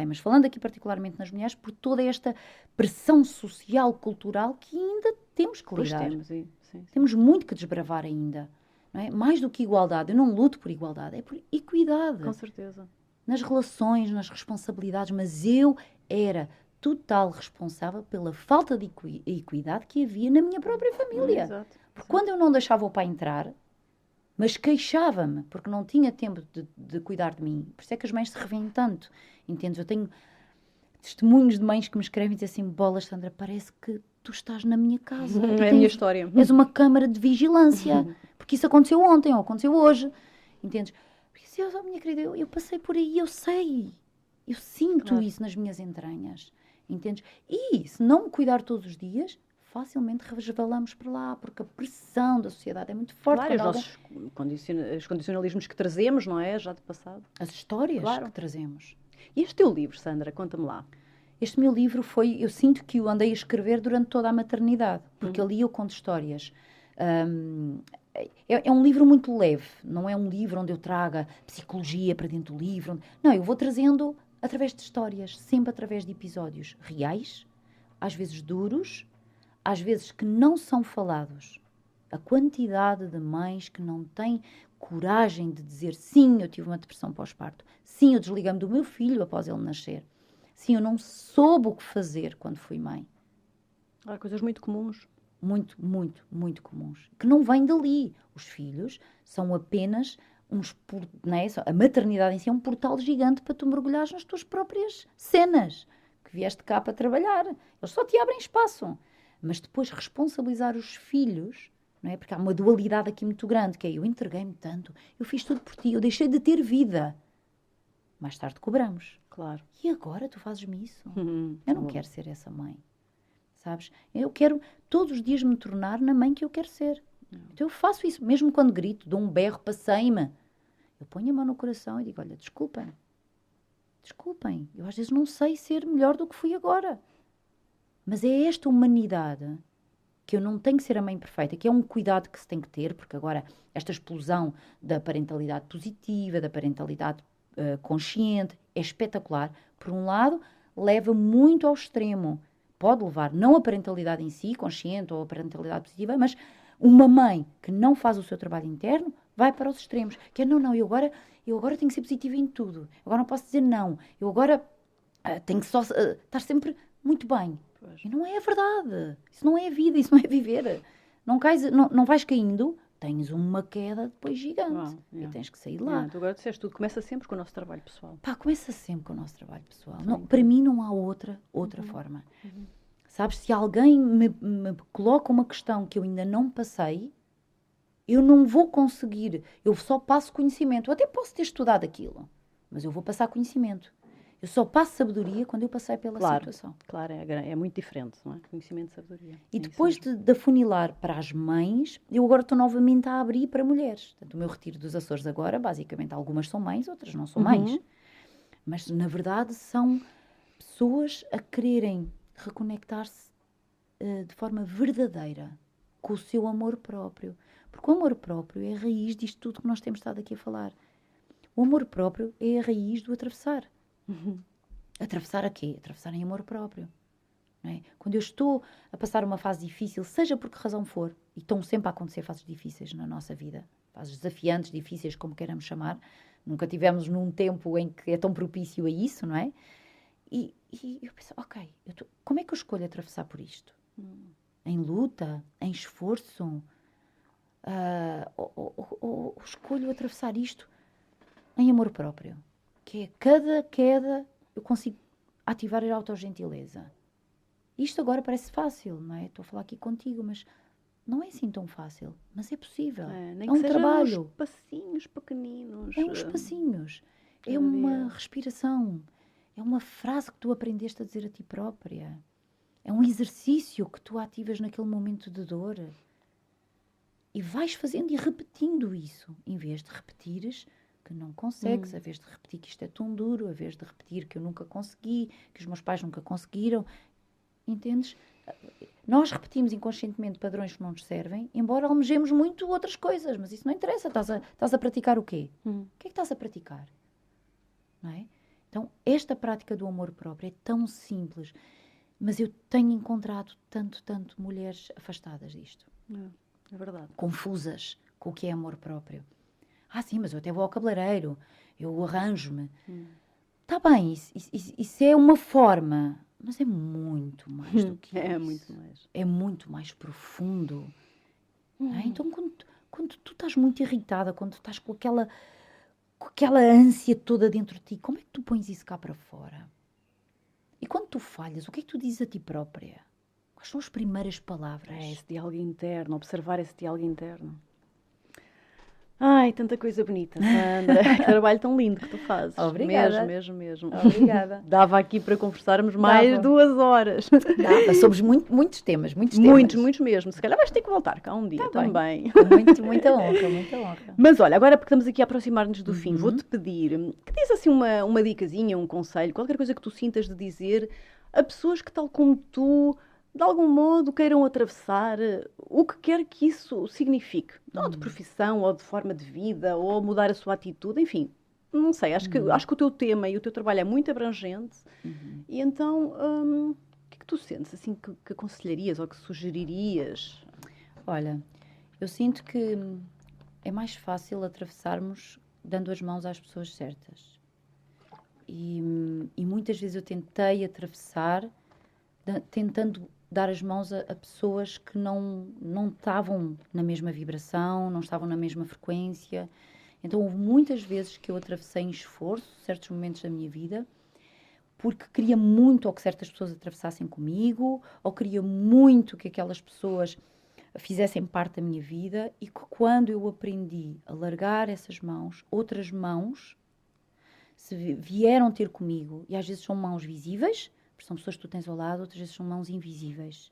mas falando aqui particularmente nas mulheres, por toda esta pressão social, cultural que ainda temos que Pois lidar. temos, sim. Temos muito que desbravar ainda. Não é? Mais do que igualdade, eu não luto por igualdade, é por equidade. Com certeza. Nas relações, nas responsabilidades, mas eu era total responsável pela falta de equidade que havia na minha própria família. Exato. Porque quando eu não deixava o pai entrar, mas queixava-me, porque não tinha tempo de cuidar de mim. Por isso é que as mães se revêem tanto, entendes? Eu tenho testemunhos de mães que me escrevem e dizem assim, bolas, Sandra, parece que tu estás na minha casa. É a minha história. És uma câmara de vigilância, porque isso aconteceu ontem ou aconteceu hoje, entendes? Porque assim, oh, minha querida, eu passei por aí, eu sei, eu sinto Claro. isso nas minhas entranhas, entendes? E se não me cuidar todos os dias, facilmente resvalamos para lá, porque a pressão da sociedade é muito forte. Claro, os quando nossos os condicionalismos que trazemos, não é? Já de passado. as histórias Claro. que trazemos. E este teu livro, Sandra, conta-me lá. Este meu livro foi, eu sinto que o andei a escrever durante toda a maternidade, porque ali eu conto histórias. É um livro muito leve, não é um livro onde eu traga psicologia para dentro do livro. Não, eu vou trazendo através de histórias, sempre através de episódios reais, às vezes duros, às vezes que não são falados. A quantidade de mães que não têm coragem de dizer sim, eu tive uma depressão pós-parto, sim, eu desliguei-me do meu filho após ele nascer. Sim, eu não soube o que fazer quando fui mãe. Há coisas muito comuns. Muito, muito, muito comuns. Que não vêm dali. Os filhos são apenas não é? A maternidade em si é um portal gigante para tu mergulhares nas tuas próprias cenas. Que vieste cá para trabalhar. Eles só te abrem espaço. Mas depois responsabilizar os filhos, não é? Porque há uma dualidade aqui muito grande, que é eu entreguei-me tanto, eu fiz tudo por ti, eu deixei de ter vida. Mais tarde cobramos. Claro. E agora tu fazes-me isso? Eu não quero ser essa mãe. Sabes? Eu quero todos os dias me tornar na mãe que eu quero ser. Então eu faço isso. Mesmo quando grito, dou um berro, passei-me. Eu ponho a mão no coração e digo, olha, desculpem. Desculpem. Eu às vezes não sei ser melhor do que fui agora. Mas é esta humanidade que eu não tenho que ser a mãe perfeita, que é um cuidado que se tem que ter, porque agora esta explosão da parentalidade positiva, da parentalidade consciente, é espetacular. Por um lado, leva muito ao extremo. Pode levar, não a parentalidade em si, consciente ou a parentalidade positiva, mas uma mãe que não faz o seu trabalho interno vai para os extremos. Que é, não, eu agora tenho que ser positiva em tudo. Agora não posso dizer não. Eu agora tenho que só estar sempre muito bem. Pois. E não é a verdade. Isso não é a vida, isso não é viver. Não vais caindo, tens uma queda depois gigante. E tens que sair lá. Tu agora disseste, tudo começa sempre com o nosso trabalho pessoal. Começa sempre com o nosso trabalho pessoal. Não, para mim não há outra forma. Sabes, se alguém me coloca uma questão que eu ainda não passei, eu não vou conseguir. Eu só passo conhecimento. Eu até posso ter estudado aquilo, mas eu vou passar conhecimento. Eu só passo sabedoria quando eu passei pela situação. Claro, é muito diferente, não é? Conhecimento e sabedoria. E depois de afunilar para as mães, eu agora estou novamente a abrir para mulheres. Portanto, o meu retiro dos Açores agora, basicamente, algumas são mães, outras não são mães. Mas, na verdade, são pessoas a quererem reconectar-se de forma verdadeira com o seu amor próprio. Porque o amor próprio é a raiz disto tudo que nós temos estado aqui a falar. O amor próprio é a raiz do atravessar. Atravessar a quê? Atravessar em amor próprio. Não é? Quando eu estou a passar uma fase difícil, seja por que razão for, e estão sempre a acontecer fases difíceis na nossa vida, fases desafiantes, difíceis, como queiramos chamar, nunca tivemos num tempo em que é tão propício a isso, não é? E eu penso, ok, como é que eu escolho atravessar por isto? Em luta? Em esforço? Ou escolho atravessar isto em amor próprio? Que é cada queda eu consigo ativar a autogentileza. Isto agora parece fácil, não é? Estou a falar aqui contigo, mas não é assim tão fácil. Mas é possível. Nem é que um seja trabalho. uns passinhos pequeninos. É uns passinhos. É uma respiração. É uma frase que tu aprendeste a dizer a ti própria. É um exercício que tu ativas naquele momento de dor. E vais fazendo e repetindo isso. Em vez de repetires que não consegues, em vez de repetir que isto é tão duro, em vez de repetir que eu nunca consegui, que os meus pais nunca conseguiram. Entendes? Nós repetimos inconscientemente padrões que não nos servem, embora almejemos muito outras coisas, mas isso não interessa. Estás a praticar o quê? O que é que estás a praticar? Não é? Então, esta prática do amor próprio é tão simples, mas eu tenho encontrado tanto mulheres afastadas disto. É verdade. Confusas com o que é amor próprio. Sim, mas eu até vou ao cabeleireiro, eu arranjo-me. Está bem, isso é uma forma... Mas é muito mais do que isso. É muito mais. É muito mais profundo. Então, quando tu estás muito irritada, quando tu estás com aquela ânsia toda dentro de ti, como é que tu pões isso cá para fora? E quando tu falhas, o que é que tu dizes a ti própria? Quais são as primeiras palavras? Esse diálogo interno, observar esse diálogo interno. Ai, tanta coisa bonita, Sandra. Que trabalho tão lindo que tu fazes. Obrigada. Mesmo. Obrigada. Dava aqui para conversarmos mais 2 horas. Dava. Somos muitos temas. Muitos mesmo. Se calhar vais ter que voltar cá um dia também. Muita honra. Mas olha, agora porque estamos aqui a aproximar-nos do fim, vou-te pedir que diz assim uma dicasinha, um conselho, qualquer coisa que tu sintas de dizer a pessoas que, tal como tu, de algum modo queiram atravessar o que quer que isso signifique. Ou de profissão, ou de forma de vida, ou mudar a sua atitude, enfim. Não sei, acho que o teu tema e o teu trabalho é muito abrangente. E então, o que é que tu sentes assim que aconselharias ou que sugeririas? Olha, eu sinto que é mais fácil atravessarmos dando as mãos às pessoas certas. E muitas vezes eu tentei atravessar tentando dar as mãos a pessoas que não estavam na mesma vibração, não estavam na mesma frequência. Então, houve muitas vezes que eu atravessei em esforço certos momentos da minha vida, porque queria muito ou que certas pessoas atravessassem comigo, ou queria muito que aquelas pessoas fizessem parte da minha vida, e que quando eu aprendi a largar essas mãos, outras mãos se vieram ter comigo, e às vezes são mãos visíveis, são pessoas que tu tens ao lado, outras vezes são mãos invisíveis.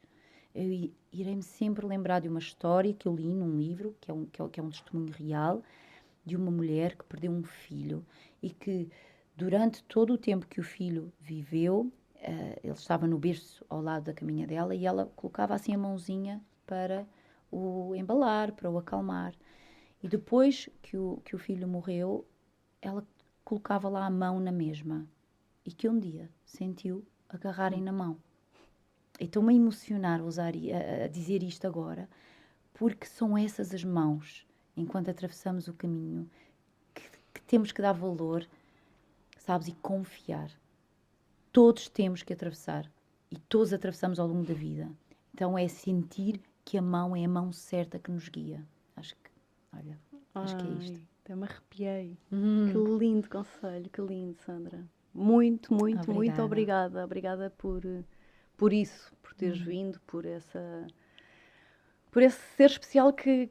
Eu irei-me sempre lembrar de uma história que eu li num livro, que é um testemunho real, de uma mulher que perdeu um filho e que durante todo o tempo que o filho viveu, ele estava no berço ao lado da caminha dela e ela colocava assim a mãozinha para o embalar, para o acalmar. E depois que o filho morreu, ela colocava lá a mão na mesma e que um dia sentiu agarrarem na mão. E estou-me a emocionar a dizer isto agora, porque são essas as mãos, enquanto atravessamos o caminho, que temos que dar valor, sabes, e confiar. Todos temos que atravessar, e todos atravessamos ao longo da vida. Então é sentir que a mão é a mão certa que nos guia. Acho que é isto. Até me arrepiei. Que lindo conselho, que lindo, Sandra. Muito obrigada. Obrigada por isso, por teres vindo, por esse ser especial que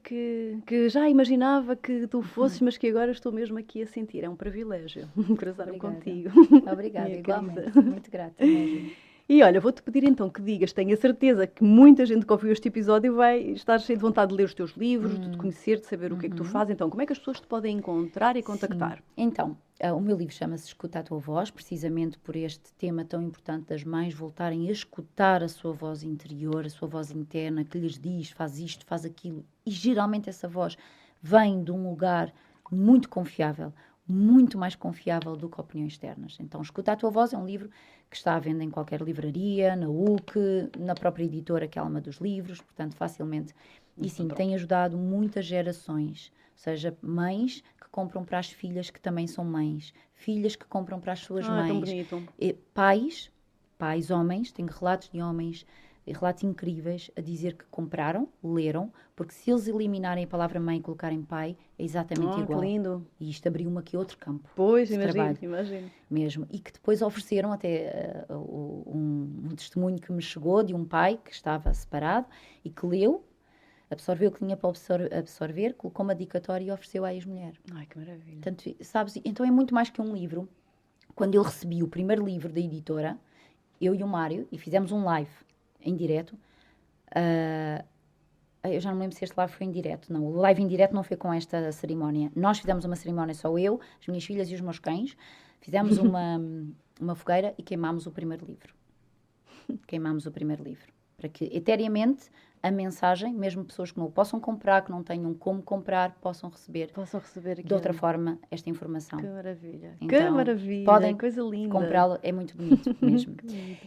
já imaginava que tu fosses, mas que agora estou mesmo aqui a sentir. É um privilégio cruzar-me contigo. Obrigada, igualmente. Muito grata mesmo. E olha, vou-te pedir então que digas, tenho a certeza que muita gente que ouviu este episódio vai estar cheia de vontade de ler os teus livros, de te conhecer, de saber o que é que tu fazes. Então, como é que as pessoas te podem encontrar e contactar? Sim. Então, o meu livro chama-se Escuta a Tua Voz, precisamente por este tema tão importante das mães voltarem a escutar a sua voz interior, a sua voz interna, que lhes diz, faz isto, faz aquilo. E geralmente essa voz vem de um lugar muito confiável, muito mais confiável do que opiniões externas. Então, Escuta a Tua Voz é um livro que está à venda em qualquer livraria, na UC, na própria editora, que é a Alma dos Livros, portanto, facilmente. E sim, tem ajudado muitas gerações, ou seja, mães que compram para as filhas que também são mães, filhas que compram para as suas mães. Tão bonito. E pais homens, tenho relatos de homens, relatos incríveis a dizer que compraram, leram, porque se eles eliminarem a palavra mãe e colocarem pai, é exatamente igual. Que lindo. E isto abriu-me aqui outro campo. Pois, imagino. Mesmo. E que depois ofereceram até um testemunho que me chegou de um pai que estava separado e que leu, absorveu o que tinha para absorver, colocou uma dedicatória e ofereceu à ex-mulher. Ai, que maravilha. Portanto, sabes, então é muito mais que um livro. Quando eu recebi o primeiro livro da editora, eu e o Mário, e fizemos um live em direto. Eu já não me lembro se este live foi em direto. Não, o live em direto não foi com esta cerimónia. Nós fizemos uma cerimónia, só eu, as minhas filhas e os meus cães. Fizemos uma fogueira e queimámos o primeiro livro. Para que, eternamente, a mensagem, mesmo pessoas que não o possam comprar, que não tenham como comprar, possam receber aqui de outra forma esta informação. Que maravilha. Então, que maravilha. Podem coisa linda. comprá-lo, é muito bonito mesmo.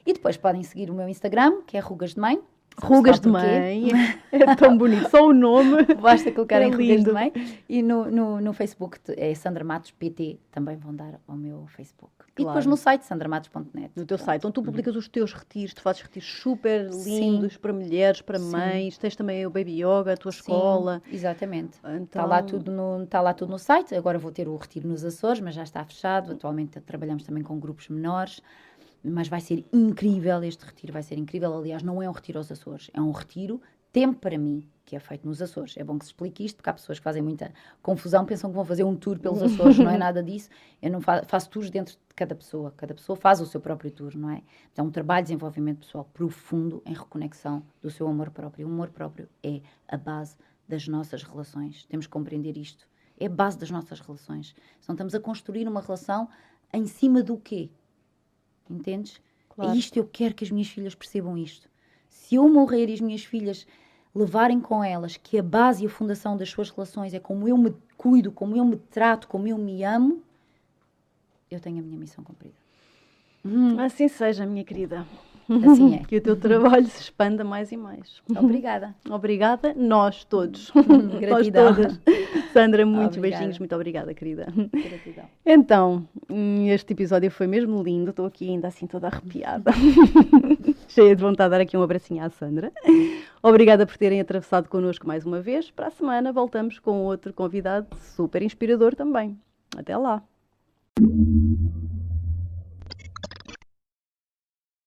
E depois podem seguir o meu Instagram, que é Rugas de Mãe. Rugas de Mãe. É tão bonito. Só o nome. Basta colocarem É Rugas lindo. de Mãe. E no Facebook é Sandra Matos PT. Também vão dar ao meu Facebook. E Claro. depois no site sandramatos.net. No teu site, onde tu publicas os teus retiros, tu fazes retiros super lindos para mulheres, para mães, tens também o Baby Yoga, a tua escola. Exatamente. Então... Está lá tudo no site. Agora vou ter o retiro nos Açores, mas já está fechado. Atualmente trabalhamos também com grupos menores. Mas vai ser incrível, este retiro vai ser incrível. Aliás, não é um retiro aos Açores, é um retiro tempo para mim, que é feito nos Açores. É bom que se explique isto, porque há pessoas que fazem muita confusão, pensam que vão fazer um tour pelos Açores, não é nada disso. Eu não faço tours dentro de cada pessoa faz o seu próprio tour, não é? Então, um trabalho de desenvolvimento pessoal profundo em reconexão do seu amor próprio. O amor próprio é a base das nossas relações. Temos que compreender isto. É a base das nossas relações. Então, estamos a construir uma relação em cima do quê? Entendes? Claro. É isto, eu quero que as minhas filhas percebam isto. Se eu morrer e as minhas filhas levarem com elas que a base e a fundação das suas relações é como eu me cuido, como eu me trato, como eu me amo, eu tenho a minha missão cumprida. Assim seja, minha querida. Assim é. Que o teu trabalho se expanda mais e mais. Obrigada. Obrigada, nós todos. Gratidão. Nós todas. Sandra, muitos Obrigada. beijinhos, muito obrigada, querida. Gratidão. Então, este episódio foi mesmo lindo, estou aqui ainda assim toda arrepiada. Cheia de vontade de dar aqui um abracinho à Sandra. Obrigada por terem atravessado connosco mais uma vez. Para a semana voltamos com outro convidado super inspirador também. Até lá!